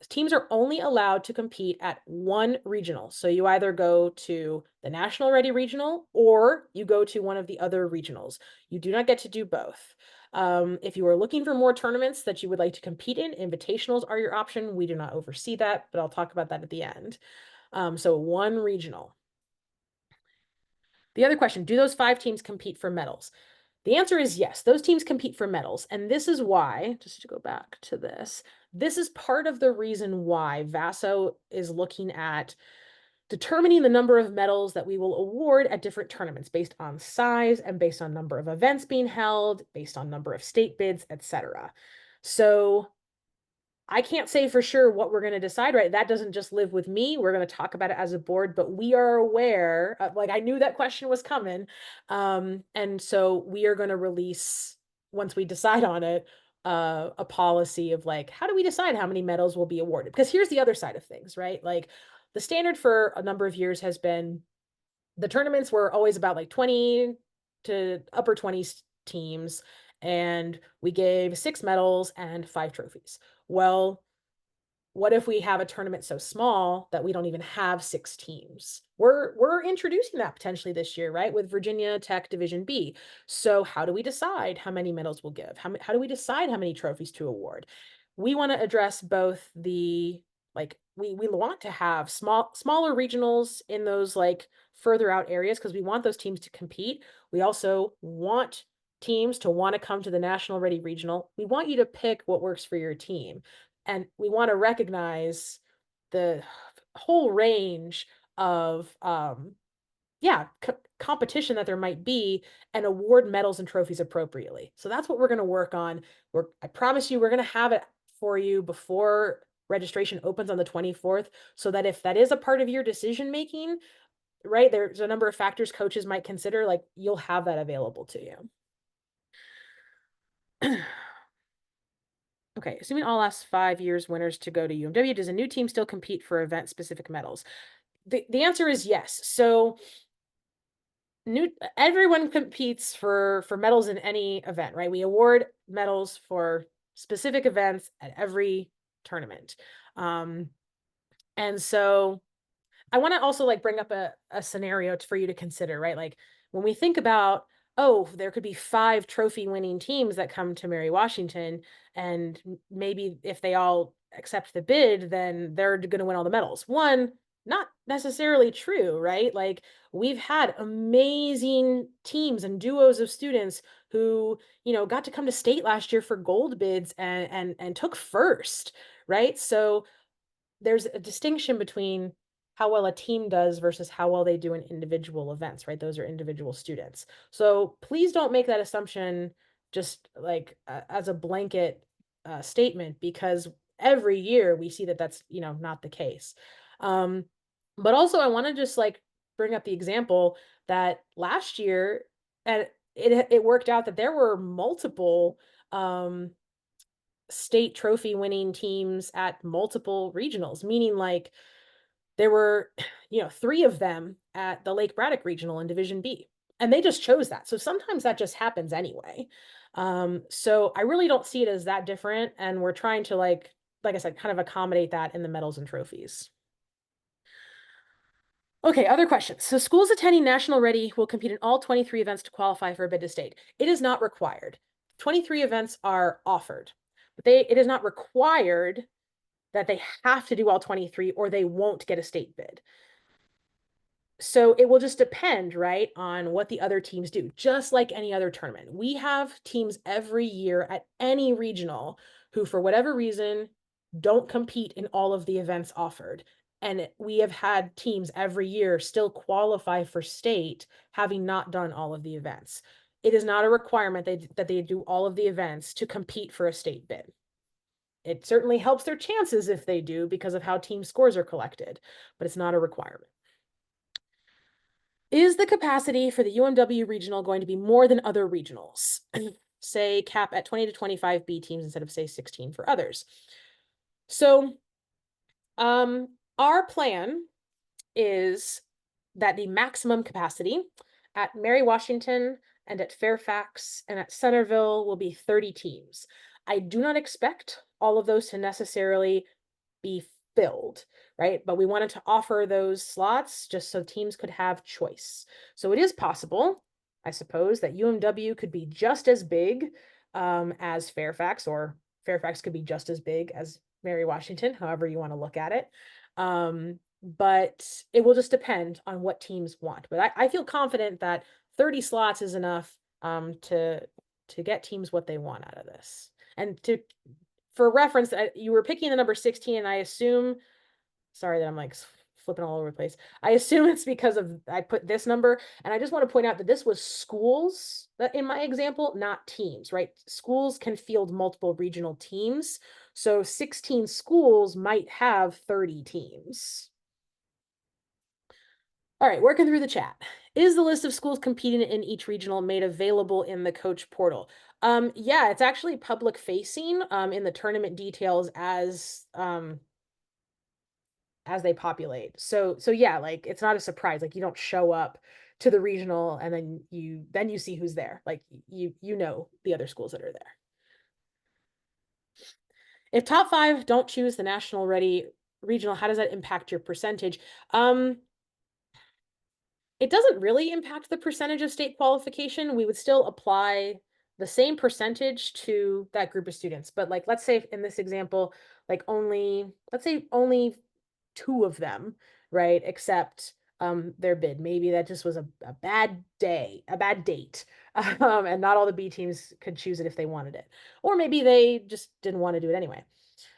[SPEAKER 1] Teams are only allowed to compete at one regional. So you either go to the National Ready Regional or you go to one of the other regionals. You do not get to do both. If you are looking for more tournaments that you would like to compete in, invitationals are your option. We do not oversee that, but I'll talk about that at the end. So one regional. The other question, do those 5 teams compete for medals? The answer is yes, those teams compete for medals. And this is why, just to go back to this is part of the reason why VASO is looking at determining the number of medals that we will award at different tournaments based on size and based on number of events being held, based on number of state bids, etc. So I can't say for sure what we're going to decide, right? That doesn't just live with me. We're going to talk about it as a board, but we are aware, like I knew that question was coming. And so we are going to release, once we decide on it, a policy of like, how do we decide how many medals will be awarded? Because here's the other side of things, right? Like the standard for a number of years has been the tournaments were always about like 20 to upper 20s teams. And we gave 6 medals and 5 trophies. Well, what if we have a tournament so small that we don't even have 6 teams? We're introducing that potentially this year, right? With Virginia Tech Division B. So how do we decide how many medals we'll give? How do we decide how many trophies to award? We want to address both the like we want to have smaller regionals in those like further out areas because we want those teams to compete. We also want teams to want to come to the national ready regional. We want you to pick what works for your team. And we want to recognize the whole range of competition that there might be and award medals and trophies appropriately. So that's what we're going to work on. I promise you we're going to have it for you before registration opens on the 24th, so that if that is a part of your decision making, right, there's a number of factors coaches might consider, like you'll have that available to you. Okay, assuming all last 5 years winners to go to UMW, does a new team still compete for event-specific medals? The answer is yes. So everyone competes for medals in any event, right? We award medals for specific events at every tournament. And so I want to also like bring up a scenario for you to consider, right? Like when we think about, oh, there could be 5 trophy winning teams that come to Mary Washington, and maybe if they all accept the bid, then they're going to win all the medals. One, not necessarily true, right? Like we've had amazing teams and duos of students who, got to come to state last year for gold bids and took first, right? So there's a distinction between how well a team does versus how well they do in individual events, right? Those are individual students. So please don't make that assumption just like as a blanket statement, because every year we see that that's, not the case. But also I want to just like bring up the example that last year, and it worked out that there were multiple state trophy winning teams at multiple regionals, meaning like there were, 3 of them at the Lake Braddock Regional in Division B. And they just chose that. So sometimes that just happens anyway. So I really don't see it as that different. And we're trying to like I said, kind of accommodate that in the medals and trophies. Okay, other questions. So schools attending National Ready will compete in all 23 events to qualify for a bid to state. It is not required. 23 events are offered, but it is not required that they have to do all 23 or they won't get a state bid. So it will just depend, right, on what the other teams do, just like any other tournament. We have teams every year at any regional who, for whatever reason, don't compete in all of the events offered. And we have had teams every year still qualify for state, having not done all of the events. It is not a requirement that they do all of the events to compete for a state bid. It certainly helps their chances if they do because of how team scores are collected, but it's not a requirement. Is the capacity for the UMW regional going to be more than other regionals? Say cap at 20 to 25 B teams instead of say 16 for others. So our plan is that the maximum capacity at Mary Washington and at Fairfax and at Centerville will be 30 teams. I do not expect all of those to necessarily be filled, right? But we wanted to offer those slots just so teams could have choice. So it is possible, I suppose, that UMW could be just as big as Fairfax, or Fairfax could be just as big as Mary Washington, however you want to look at it. But it will just depend on what teams want. But I feel confident that 30 slots is enough to get teams what they want out of this. And for reference, you were picking the number 16, and I assume, sorry that I'm like flipping all over the place. I assume it's because I put this number, and I just want to point out that this was schools that in my example, not teams, right? Schools can field multiple regional teams. So 16 schools might have 30 teams. All right, working through the chat. Is the list of schools competing in each regional made available in the coach portal? Yeah, it's actually public facing in the tournament details as they populate. So yeah, like it's not a surprise. Like you don't show up to the regional and then you see who's there. Like you know the other schools that are there. If top 5 don't choose the national ready regional, how does that impact your percentage? It doesn't really impact the percentage of state qualification. We would still apply the same percentage to that group of students. But like, let's say in this example, like let's say only 2 of them, right, accept their bid. Maybe that just was a bad day, a bad date. And not all the B teams could choose it if they wanted it. Or maybe they just didn't want to do it anyway.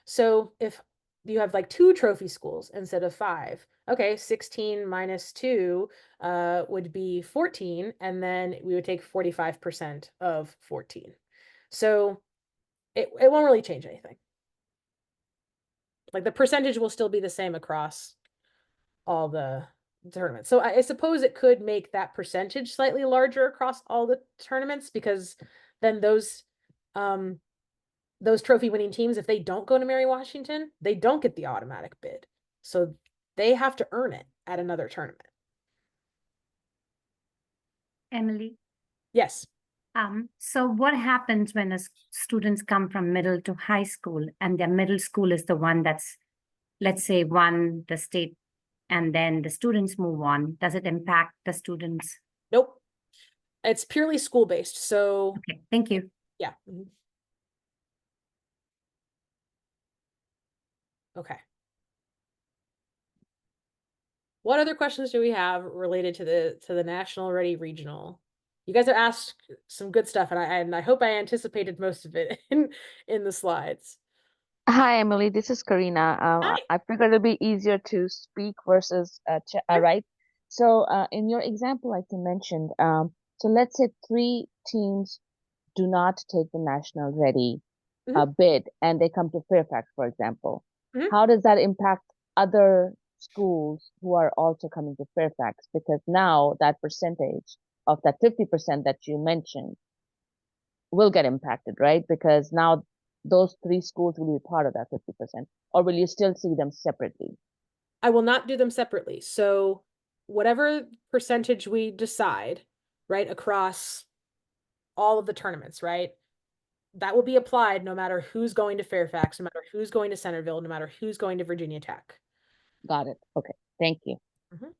[SPEAKER 1] So if you have like 2 trophy schools instead of 5, okay, 16 minus 2 would be 14, and then we would take 45% of 14. So it won't really change anything. Like the percentage will still be the same across all the tournaments. So I suppose it could make that percentage slightly larger across all the tournaments, because then those trophy winning teams, if they don't go to Mary Washington, they don't get the automatic bid. So they have to earn it at another tournament.
[SPEAKER 2] Emily?
[SPEAKER 1] Yes.
[SPEAKER 2] So what happens when students come from middle to high school, and their middle school is the one that's, let's say, won the state, and then the students move on? Does it impact the students?
[SPEAKER 1] Nope. It's purely school-based. So
[SPEAKER 2] okay, thank you.
[SPEAKER 1] Yeah. Okay. What other questions do we have related to the national ready regional? You guys have asked some good stuff, and I hope I anticipated most of it in the slides.
[SPEAKER 3] Hi, Emily. This is Karina.
[SPEAKER 1] Hi.
[SPEAKER 3] I figured it'd be easier to speak versus
[SPEAKER 1] Sure.
[SPEAKER 3] write. So, in your example, like you mentioned, so let's say 3 teams do not take the national ready
[SPEAKER 1] Mhm.
[SPEAKER 3] bid, and they come to Fairfax, for example.
[SPEAKER 1] Mhm.
[SPEAKER 3] How does that impact other schools who are also coming to Fairfax? Because now that percentage of that 50% that you mentioned will get impacted, right? Because now those 3 schools will be part of that 50%, or will you still see them separately?
[SPEAKER 1] I will not do them separately. So whatever percentage we decide, right, across all of the tournaments, right, that will be applied no matter who's going to Fairfax, no matter who's going to Centerville, no matter who's going to Virginia Tech.
[SPEAKER 3] Got it. Okay. Thank you.
[SPEAKER 1] Mhm.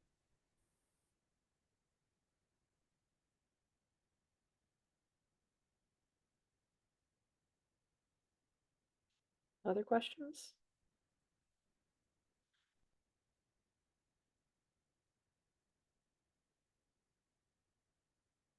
[SPEAKER 1] Other questions?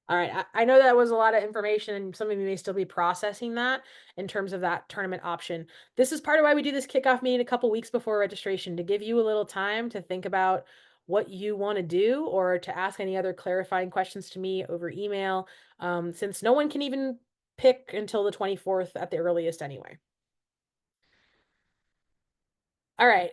[SPEAKER 1] All right, I know that was a lot of information, and some of you may still be processing that in terms of that tournament option. This is part of why we do this kickoff meeting a couple weeks before registration, to give you a little time to think about what you want to do, or to ask any other clarifying questions to me over email, since no one can even pick until the 24th at the earliest anyway. All right.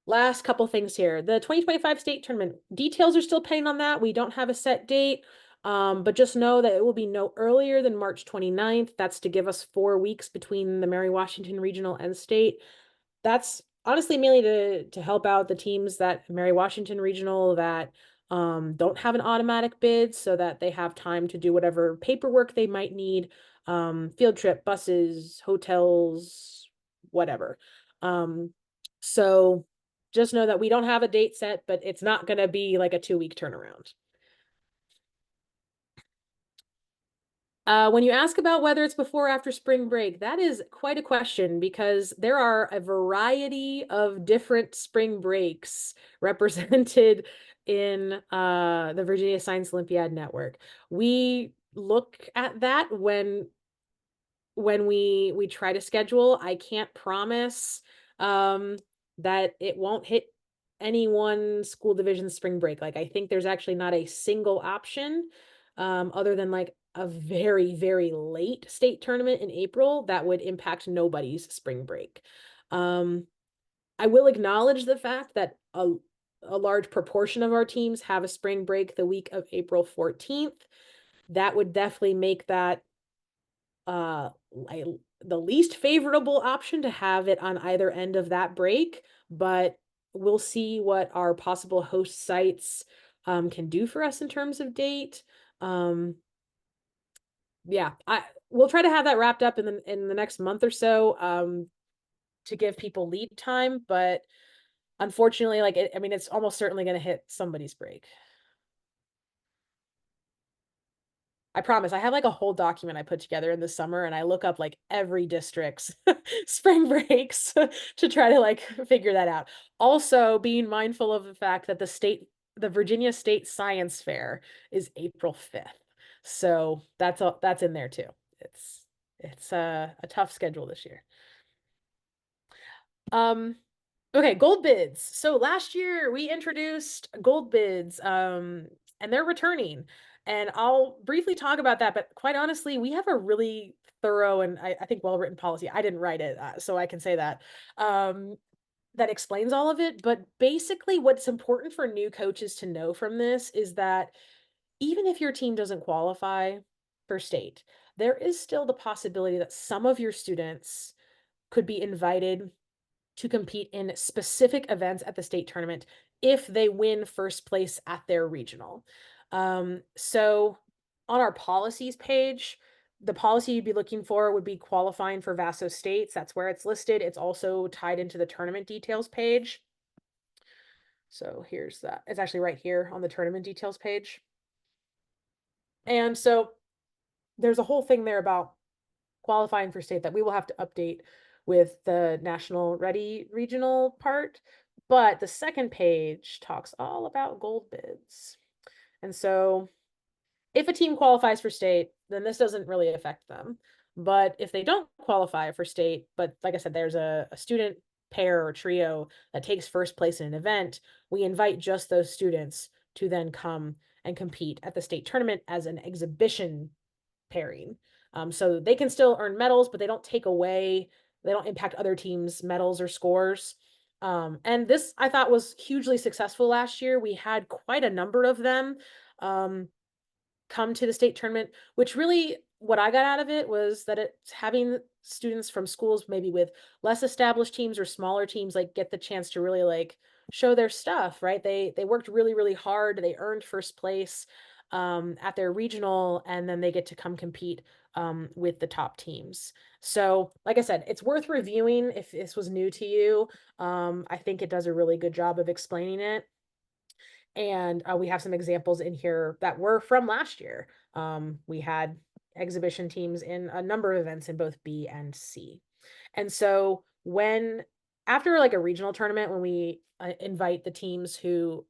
[SPEAKER 1] Last couple things here. The 2025 state tournament details are still pending on that. We don't have a set date, but just know that it will be no earlier than March 29th. That's to give us 4 weeks between the Mary Washington Regional and state. That's honestly mainly to help out the teams that Mary Washington Regional that don't have an automatic bid, so that they have time to do whatever paperwork they might need, field trip, buses, hotels, whatever. So just know that we don't have a date set, but it's not going to be like a 2-week turnaround. When you ask about whether it's before or after spring break, that is quite a question, because there are a variety of different spring breaks represented in the Virginia Science Olympiad network. We look at that when we try to schedule. I can't promise that it won't hit any one school division spring break. Like, I think there's actually not a single option other than like a very, very late state tournament in April that would impact nobody's spring break. I will acknowledge the fact that a large proportion of our teams have a spring break the week of April 14th. That would definitely make that the least favorable option to have it on either end of that break, but we'll see what our possible host sites can do for us in terms of date. Yeah, we'll try to have that wrapped up in the next month or so. to give people lead time, but unfortunately, like, I mean, it's almost certainly going to hit somebody's break. I promise. I have like a whole document I put together in the summer and I look up like every district's spring breaks to try to like figure that out. Also, being mindful of the fact that the Virginia State Science Fair is April 5th. So that's in there too. It's a tough schedule this year. Um, okay, gold bids. So last year we introduced gold bids, and they're returning. And I'll briefly talk about that, but quite honestly, we have a really thorough and I think well-written policy. I didn't write it, so I can say that. That explains all of it. But basically, what's important for new coaches to know from this is that even if your team doesn't qualify for state, there is still the possibility that some of your students could be invited to compete in specific events at the state tournament if they win first place at their regional. So on our policies page, the policy you'd be looking for would be qualifying for VASO states. That's where it's listed. It's also tied into the tournament details page. So here's that. It's actually right here on the tournament details page. And so there's a whole thing there about qualifying for state that we will have to update with the national ready regional part. But the second page talks all about gold bids. And so if a team qualifies for state, then this doesn't really affect them. But if they don't qualify for state, but like I said, there's a student pair or trio that takes first place in an event, we invite just those students to then come and compete at the state tournament as an exhibition pairing. So they can still earn medals, but they don't take away, they don't impact other teams' medals or scores. And this I thought was hugely successful last year. We had quite a number of them come to the state tournament, which really what I got out of it was that it's having students from schools maybe with less established teams or smaller teams like get the chance to really like show their stuff, right? They worked really, really hard. They earned first place at their regional, and then they get to come compete with the top teams. So, like I said, it's worth reviewing if this was new to you. I think it does a really good job of explaining it. And we have some examples in here that were from last year. We had exhibition teams in a number of events in both B and C. And so after like a regional tournament, when we invite the teams who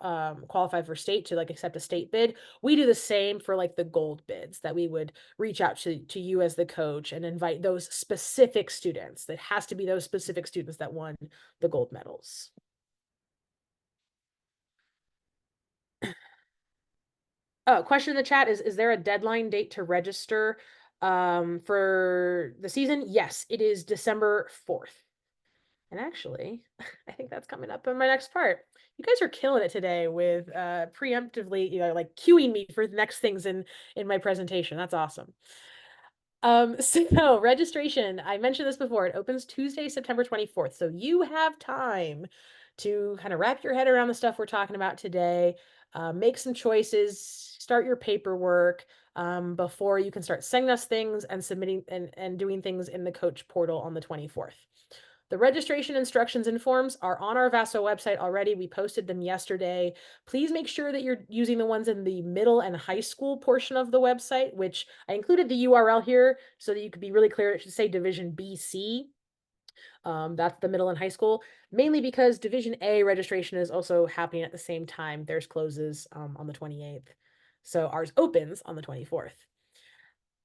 [SPEAKER 1] qualify for state to like accept a state bid, we do the same for like the gold bids, that we would reach out to you as the coach and invite those specific students. That has to be those specific students that won the gold medals. Oh, question in the chat is there a deadline date to register for the season? Yes, it is December 4th. And actually, I think that's coming up in my next part. You guys are killing it today with preemptively, like cueing me for the next things in my presentation. That's awesome. So registration, I mentioned this before, it opens Tuesday, September 24th. So you have time to kind of wrap your head around the stuff we're talking about today, make some choices, start your paperwork before you can start sending us things and submitting and doing things in the coach portal on the 24th. The registration instructions and forms are on our VASO website already. We posted them yesterday. Please make sure that you're using the ones in the middle and high school portion of the website, which I included the URL here so that you could be really clear. It should say Division BC. That's the middle and high school, mainly because Division A registration is also happening at the same time. Theirs closes on the 28th. So ours opens on the 24th.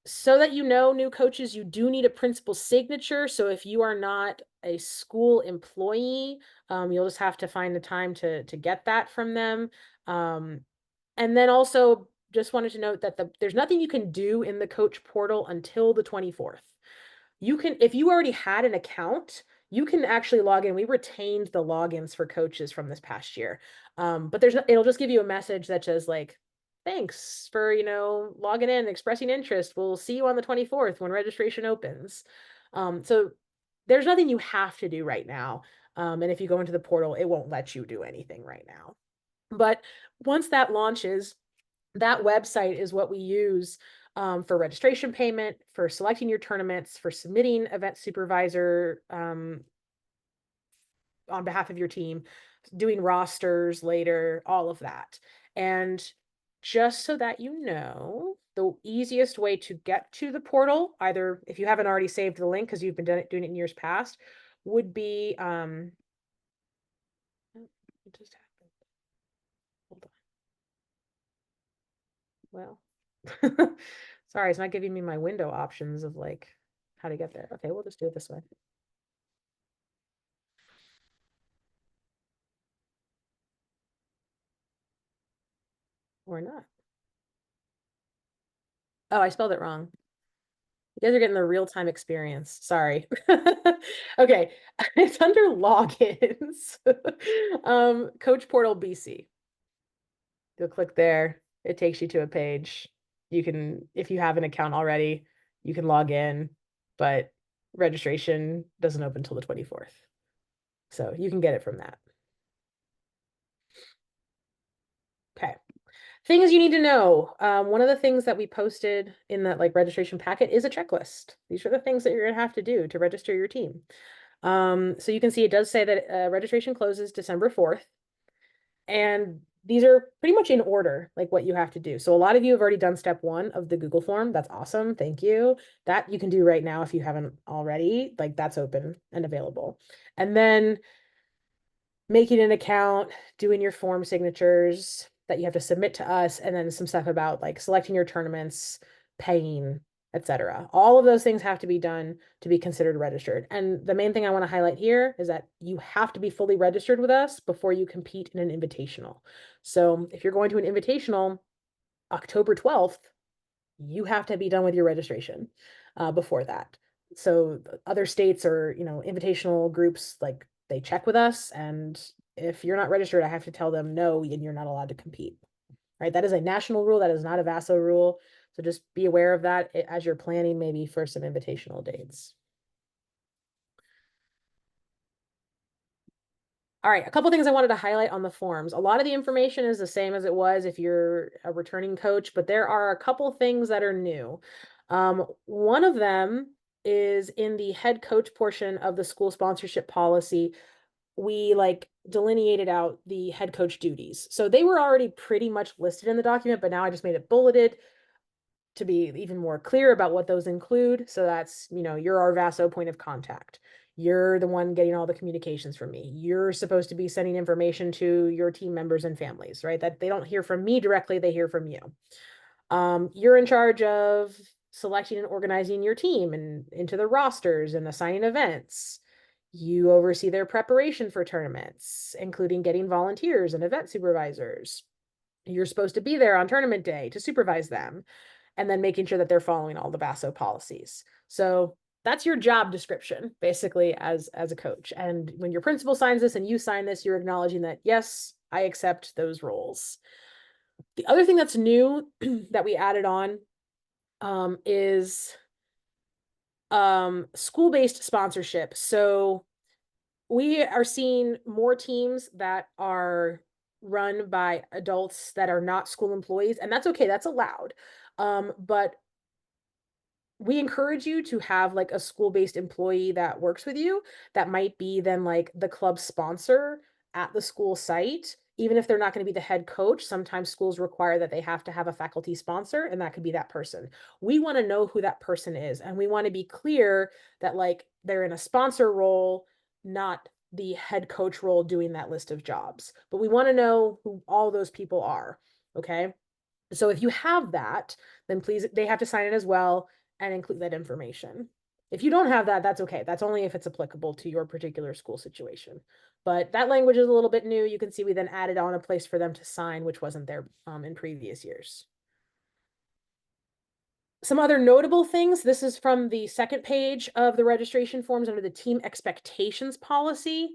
[SPEAKER 1] So that new coaches, you do need a principal signature. So if you are not a school employee, you'll just have to find the time to get that from them. And then also just wanted to note that there's nothing you can do in the coach portal until the 24th. You can, if you already had an account, you can actually log in. We retained the logins for coaches from this past year. But it'll just give you a message that says like, thanks for, logging in, expressing interest. We'll see you on the 24th when registration opens. So there's nothing you have to do right now. And if you go into the portal, it won't let you do anything right now. But once that launches, that website is what we use for registration payment, for selecting your tournaments, for submitting event supervisor on behalf of your team, doing rosters later, all of that. And just so that you know, the easiest way to get to the portal, either if you haven't already saved the link because you've been doing it in years past, would be what just happened? Hold on. Well, sorry, it's not giving me my window options of like how to get there. Okay, we'll just do it this way. Or not. Oh, I spelled it wrong. You guys are getting the real-time experience. Sorry. Okay, it's under logins. Coach Portal BC. You'll click there. It takes you to a page. You can, if you have an account already, you can log in, but registration doesn't open until the 24th. So you can get it from that. Okay. Things you need to know. One of the things that we posted in that like registration packet is a checklist. These are the things that you're gonna have to do to register your team. So you can see it does say that registration closes December 4th. And these are pretty much in order, like what you have to do. So a lot of you have already done step 1 of the Google form. That's awesome. Thank you. That you can do right now if you haven't already. Like that's open and available. And then making an account, doing your form signatures that you have to submit to us, and then some stuff about like selecting your tournaments, paying, etc. All of those things have to be done to be considered registered. And the main thing I want to highlight here is that you have to be fully registered with us before you compete in an invitational. So if you're going to an invitational October 12th, you have to be done with your registration before that. So other states or, invitational groups, like they check with us, and if you're not registered, I have to tell them no, and you're not allowed to compete, right? That is a national rule. That is not a VASO rule. So just be aware of that as you're planning maybe for some invitational dates. All right, a couple things I wanted to highlight on the forms. A lot of the information is the same as it was if you're a returning coach, but there are a couple things that are new. One of them is in the head coach portion of the school sponsorship policy. We like delineated out the head coach duties. So they were already pretty much listed in the document, but now I just made it bulleted to be even more clear about what those include. So that's, you're our VASO point of contact. You're the one getting all the communications from me. You're supposed to be sending information to your team members and families, right? That they don't hear from me directly, they hear from you. You're in charge of selecting and organizing your team and into the rosters and assigning events. You oversee their preparation for tournaments, including getting volunteers and event supervisors. You're supposed to be there on tournament day to supervise them, and then making sure that they're following all the VASO policies. So that's your job description, basically, as a coach. And when your principal signs this and you sign this, you're acknowledging that, yes, I accept those roles. The other thing that's new that we added on is school-based sponsorship. So we are seeing more teams that are run by adults that are not school employees, and that's okay, that's allowed. But we encourage you to have like a school-based employee that works with you that might be then like the club sponsor at the school site. Even if they're not going to be the head coach, sometimes schools require that they have to have a faculty sponsor, and that could be that person. We want to know who that person is, and we want to be clear that like they're in a sponsor role, not the head coach role doing that list of jobs. But we want to know who all those people are, okay? So if you have that, then please, they have to sign it as well and include that information. If you don't have that, that's okay. That's only if it's applicable to your particular school situation. But that language is a little bit new. You can see we then added on a place for them to sign, which wasn't there in previous years. Some other notable things, this is from the second page of the registration forms under the team expectations policy.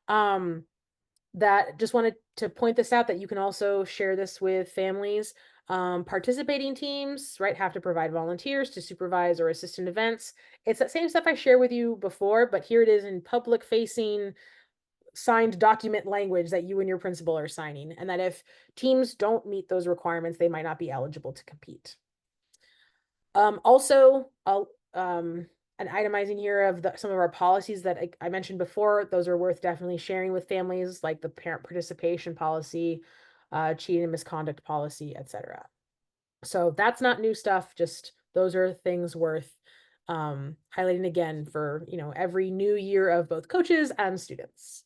[SPEAKER 1] That just wanted to point this out, that you can also share this with families. Participating teams, right, have to provide volunteers to supervise or assist in events. It's that same stuff I shared with you before, but here it is in public facing signed document language that you and your principal are signing, and that if teams don't meet those requirements, they might not be eligible to compete. Also, an itemizing here of some of our policies that I mentioned before. Those are worth definitely sharing with families, like the parent participation policy, cheating and misconduct policy, etc. So that's not new stuff, just those are things worth highlighting again for, every new year of both coaches and students.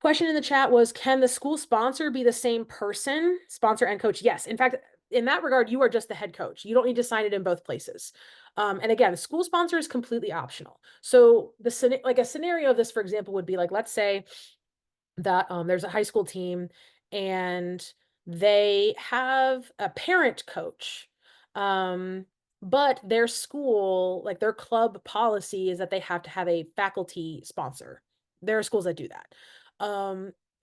[SPEAKER 1] Question in the chat was, can the school sponsor be the same person, sponsor and coach? Yes. In fact, in that regard, you are just the head coach. You don't need to sign it in both places. And again, school sponsor is completely optional. So like a scenario of this, for example, would be like, let's say that there's a high school team and they have a parent coach. But their school, like their club policy is that they have to have a faculty sponsor. There are schools that do that.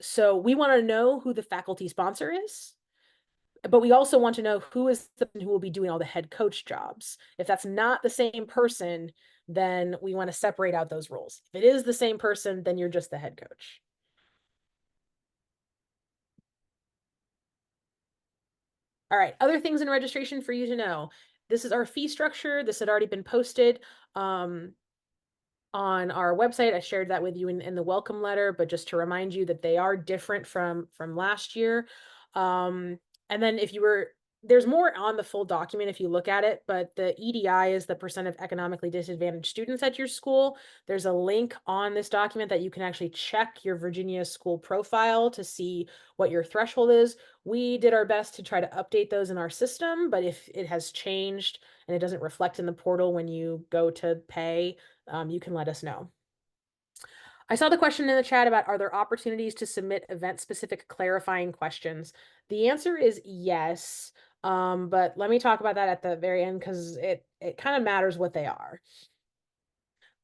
[SPEAKER 1] So we want to know who the faculty sponsor is, but we also want to know who is the person who will be doing all the head coach jobs. If that's not the same person, then we want to separate out those roles. If it is the same person, then you're just the head coach. All right, other things in registration for you to know. This is our fee structure. This had already been posted on our website. I shared that with you in the welcome letter, but just to remind you that they are different from last year. And then there's more on the full document if you look at it, but the EDI is the percent of economically disadvantaged students at your school. There's a link on this document that you can actually check your Virginia school profile to see what your threshold is. We did our best to try to update those in our system, but if it has changed and it doesn't reflect in the portal when you go to pay, you can let us know. I saw the question in the chat about, are there opportunities to submit event-specific clarifying questions? The answer is yes, but let me talk about that at the very end because it kind of matters what they are.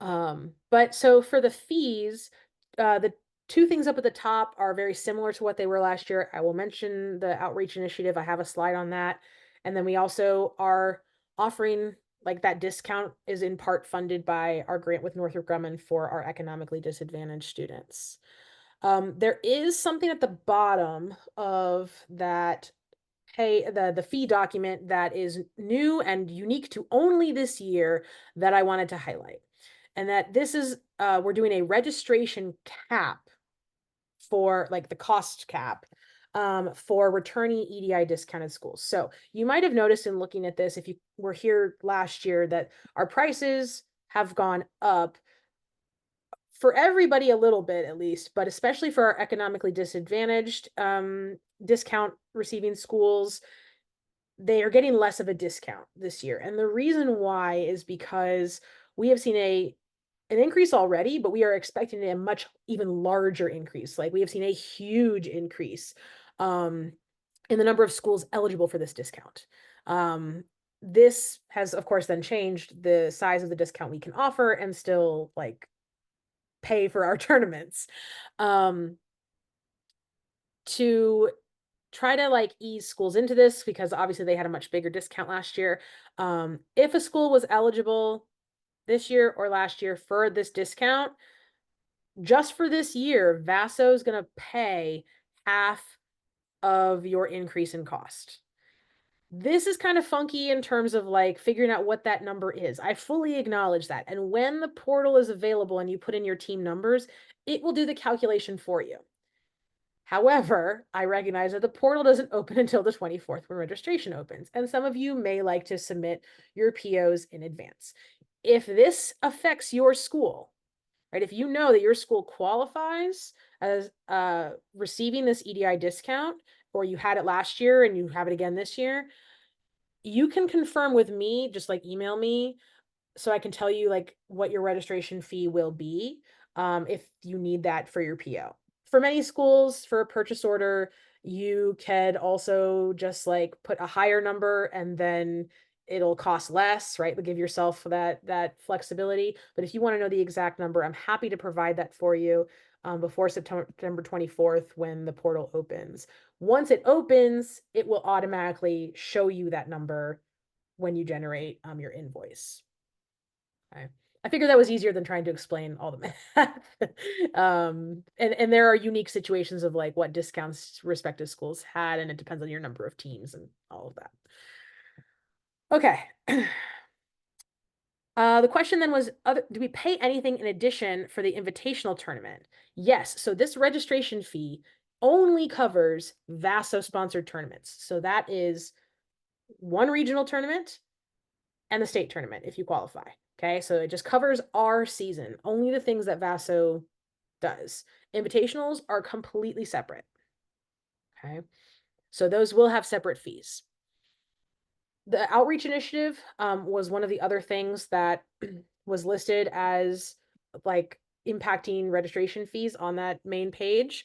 [SPEAKER 1] But so for the fees, the two things up at the top are very similar to what they were last year. I will mention the outreach initiative. I have a slide on that. And then we also are offering, like, that discount is in part funded by our grant with Northrop Grumman for our economically disadvantaged students. There is something at the bottom of that the fee document that is new and unique to only this year that I wanted to highlight. And that this is, we're doing a registration cap for, like, the cost cap for returning EDI discounted schools. So you might have noticed in looking at this, if you were here last year, that our prices have gone up for everybody a little bit at least, but especially for our economically disadvantaged discount receiving schools, they are getting less of a discount this year. And the reason why is because we have seen an increase already, but we are expecting a much even larger increase. Like, we have seen a huge increase in the number of schools eligible for this discount. This has, of course, then changed the size of the discount we can offer and still, like, pay for our tournaments. To try to, like, ease schools into this, because obviously they had a much bigger discount last year. If a school was eligible this year or last year for this discount, just for this year, Vaso is going to pay half of your increase in cost. This is kind of funky in terms of, like, figuring out what that number is. I fully acknowledge that. And when the portal is available and you put in your team numbers, it will do the calculation for you. However, I recognize that the portal doesn't open until the 24th when registration opens, and some of you may like to submit your POs in advance. If this affects your school, right, if you know that your school qualifies as receiving this EDI discount, or you had it last year and you have it again this year, you can confirm with me, just, like, email me so I can tell you, like, what your registration fee will be if you need that for your PO. For many schools, for a purchase order, you could also just, like, put a higher number and then it'll cost less, right? But give yourself that flexibility. But if you want to know the exact number, I'm happy to provide that for you before September 24th when the portal opens. Once it opens, it will automatically show you that number when you generate your invoice. Okay. I figured that was easier than trying to explain all the math. And there are unique situations of, like, what discounts respective schools had, and it depends on your number of teams and all of that. Okay. The question then was, do we pay anything in addition for the invitational tournament? Yes. So this registration fee only covers VASO-sponsored tournaments. So that is one regional tournament and the state tournament if you qualify. Okay, so it just covers our season, only the things that VASO does. Invitationals are completely separate. Okay, so those will have separate fees. The outreach initiative was one of the other things that was listed as like impacting registration fees on that main page.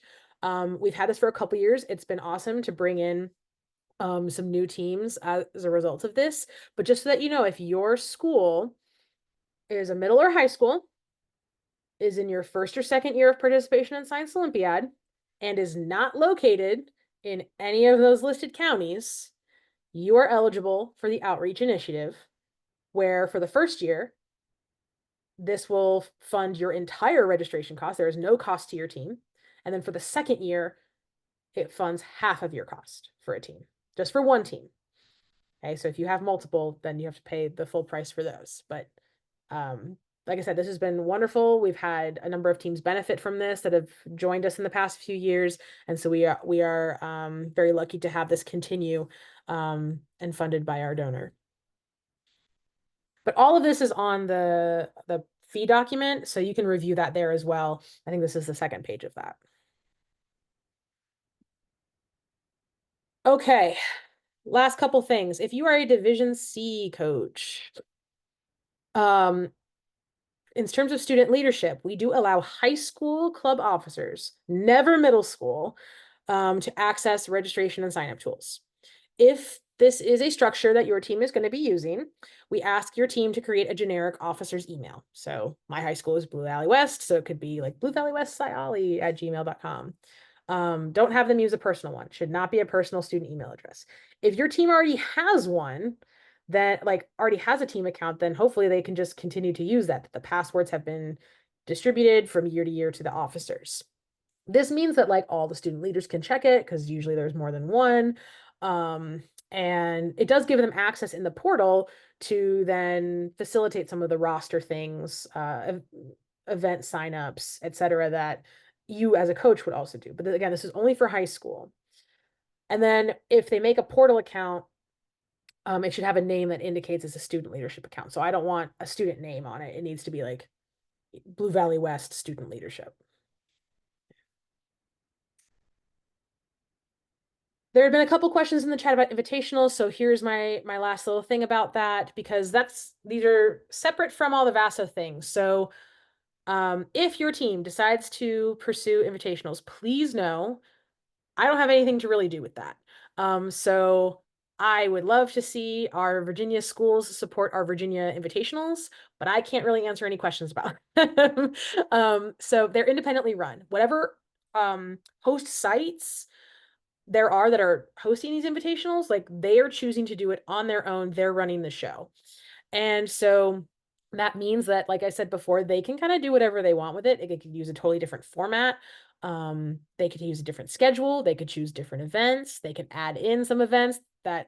[SPEAKER 1] We've had this for a couple years. It's been awesome to bring in some new teams as a result of this. But just so that you know, if your school is a middle or high school, is in your first or second year of participation in Science Olympiad, and is not located in any of those listed counties, you are eligible for the outreach initiative, where for the first year, this will fund your entire registration cost. There is no cost to your team. And then for the second year, it funds half of your cost for a team, just for one team. Okay, so if you have multiple, then you have to pay the full price for those. But like I said, this has been wonderful. We've had a number of teams benefit from this that have joined us in the past few years, and so we are very lucky to have this continue and funded by our donor. But all of this is on the fee document, so you can review that there as well. I think this is the second page of that. Okay, last couple things. If you are a Division C coach, in terms of student leadership, we do allow high school club officers, never middle school, to access registration and sign-up tools. If this is a structure that your team is going to be using, we ask your team to create a generic officer's email. So my high school is Blue Valley West, so it could be like Blue Valley West @gmail.com. Don't have them use a personal one. Should not be a personal student email address. If your team already has one, that like already has a team account, then hopefully they can just continue to use that. The passwords have been distributed from year to year to the officers. This means that like all the student leaders can check it because usually there's more than one. And it does give them access in the portal to then facilitate some of the roster things, event signups, etc., that you as a coach would also do. But again, this is only for high school. And then if they make a portal account, it should have a name that indicates it's a student leadership account. So I don't want a student name on it. It needs to be like Blue Valley West student leadership. There have been a couple questions in the chat about invitationals. So here's my last little thing about that, because these are separate from all the VASO things. So if your team decides to pursue invitationals, please know I don't have anything to really do with that. So I would love to see our Virginia schools support our Virginia invitationals, but I can't really answer any questions about them. So they're independently run. Whatever host sites there are that are hosting these invitationals, like they are choosing to do it on their own. They're running the show. And so that means that, like I said before, they can kind of do whatever they want with it. They could use a totally different format. They could use a different schedule. They could choose different events. They could add in some events that,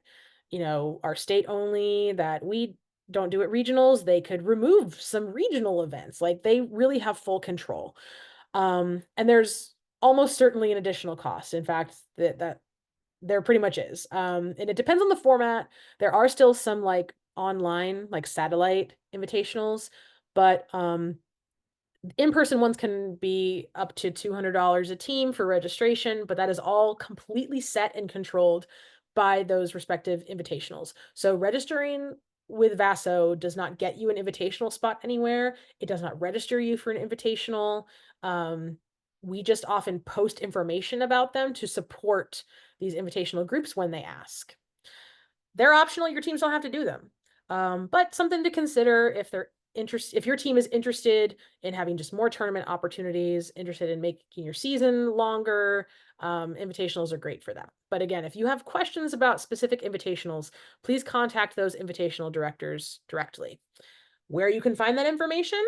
[SPEAKER 1] are state only, that we don't do at regionals. They could remove some regional events. Like they really have full control. And there's almost certainly an additional cost. In fact, that there pretty much is. And it depends on the format. There are still some like online, like satellite invitationals, but in-person ones can be up to $200 a team for registration, but that is all completely set and controlled by those respective invitationals. So registering with VASO does not get you an invitational spot anywhere. It does not register you for an invitational. We just often post information about them to support these invitational groups when they ask. They're optional. Your teams don't have to do them. But something to consider if your team is interested in having just more tournament opportunities, interested in making your season longer, invitationals are great for that. But again, if you have questions about specific invitationals, please contact those invitational directors directly. Where you can find that information,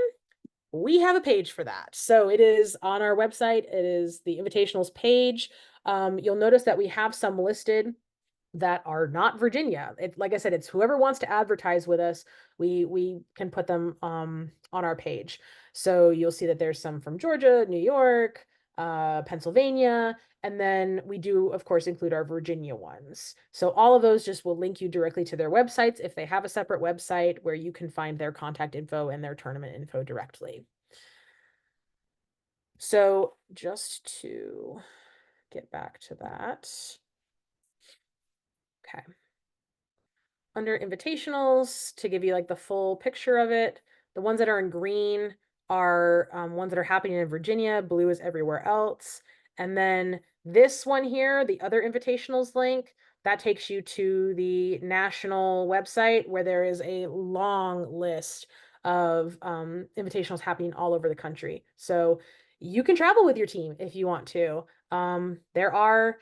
[SPEAKER 1] we have a page for that. So it is on our website. It is the invitationals page. You'll notice that we have some listed that are not Virginia. Like I said, it's whoever wants to advertise with us, we can put them on our page. So you'll see that there's some from Georgia, New York, Pennsylvania, and then we do, of course, include our Virginia ones. So all of those just will link you directly to their websites if they have a separate website where you can find their contact info and their tournament info directly. So just to get back to that. Okay. Under invitationals, to give you like the full picture of it, the ones that are in green are ones that are happening in Virginia. Blue is everywhere else. And then this one here, the other invitationals link, that takes you to the national website where there is a long list of invitationals happening all over the country. So you can travel with your team if you want to. There are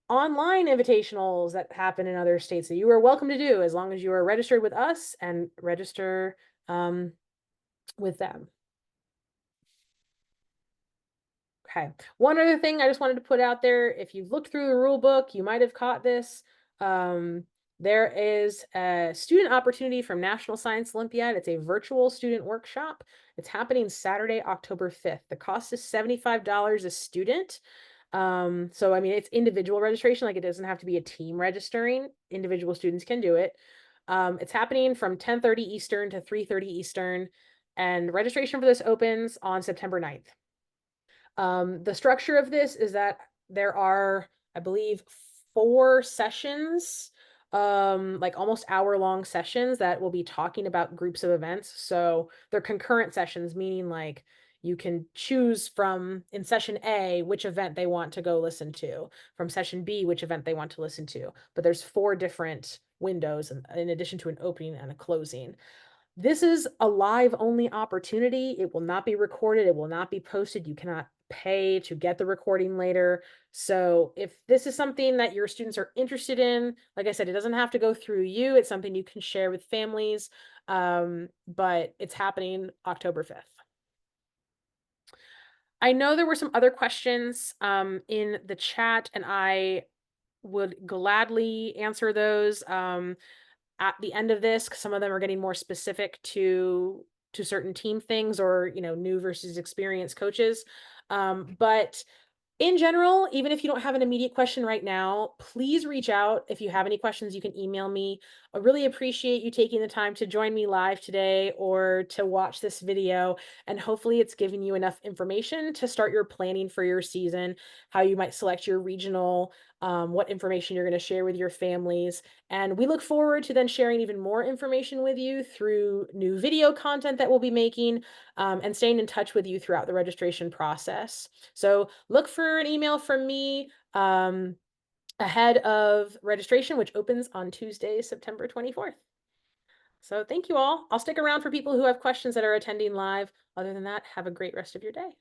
[SPEAKER 1] online invitationals that happen in other states that you are welcome to do as long as you are registered with us and register with them. Okay. One other thing I just wanted to put out there, if you've looked through the rule book, you might have caught this. There is a student opportunity from National Science Olympiad. It's a virtual student workshop. It's happening Saturday, October 5th. The cost is $75 a student. So I mean, it's individual registration, like it doesn't have to be a team registering. Individual students can do it. It's happening from 10:30 Eastern to 3:30 Eastern, and registration for this opens on September 9th. The structure of this is that there are, I believe, 4 sessions, like almost hour-long sessions that will be talking about groups of events. So they're concurrent sessions, meaning like you can choose from in session A which event they want to go listen to, from session B which event they want to listen to. But there's 4 different windows in addition to an opening and a closing. This is a live only opportunity. It will not be recorded. It will not be posted. You cannot pay to get the recording later. So if this is something that your students are interested in, like I said, it doesn't have to go through you. It's something you can share with families, but it's happening October 5th. I know there were some other questions in the chat, and I would gladly answer those at the end of this, 'cause some of them are getting more specific to certain team things, or new versus experienced coaches. But in general, even if you don't have an immediate question right now, please reach out. If you have any questions, you can email me. I really appreciate you taking the time to join me live today or to watch this video. And hopefully it's given you enough information to start your planning for your season, how you might select your regional, what information you're going to share with your families. And we look forward to then sharing even more information with you through new video content that we'll be making, and staying in touch with you throughout the registration process. So look for an email from me ahead of registration, which opens on Tuesday, September 24th. So thank you all. I'll stick around for people who have questions that are attending live. Other than that, have a great rest of your day.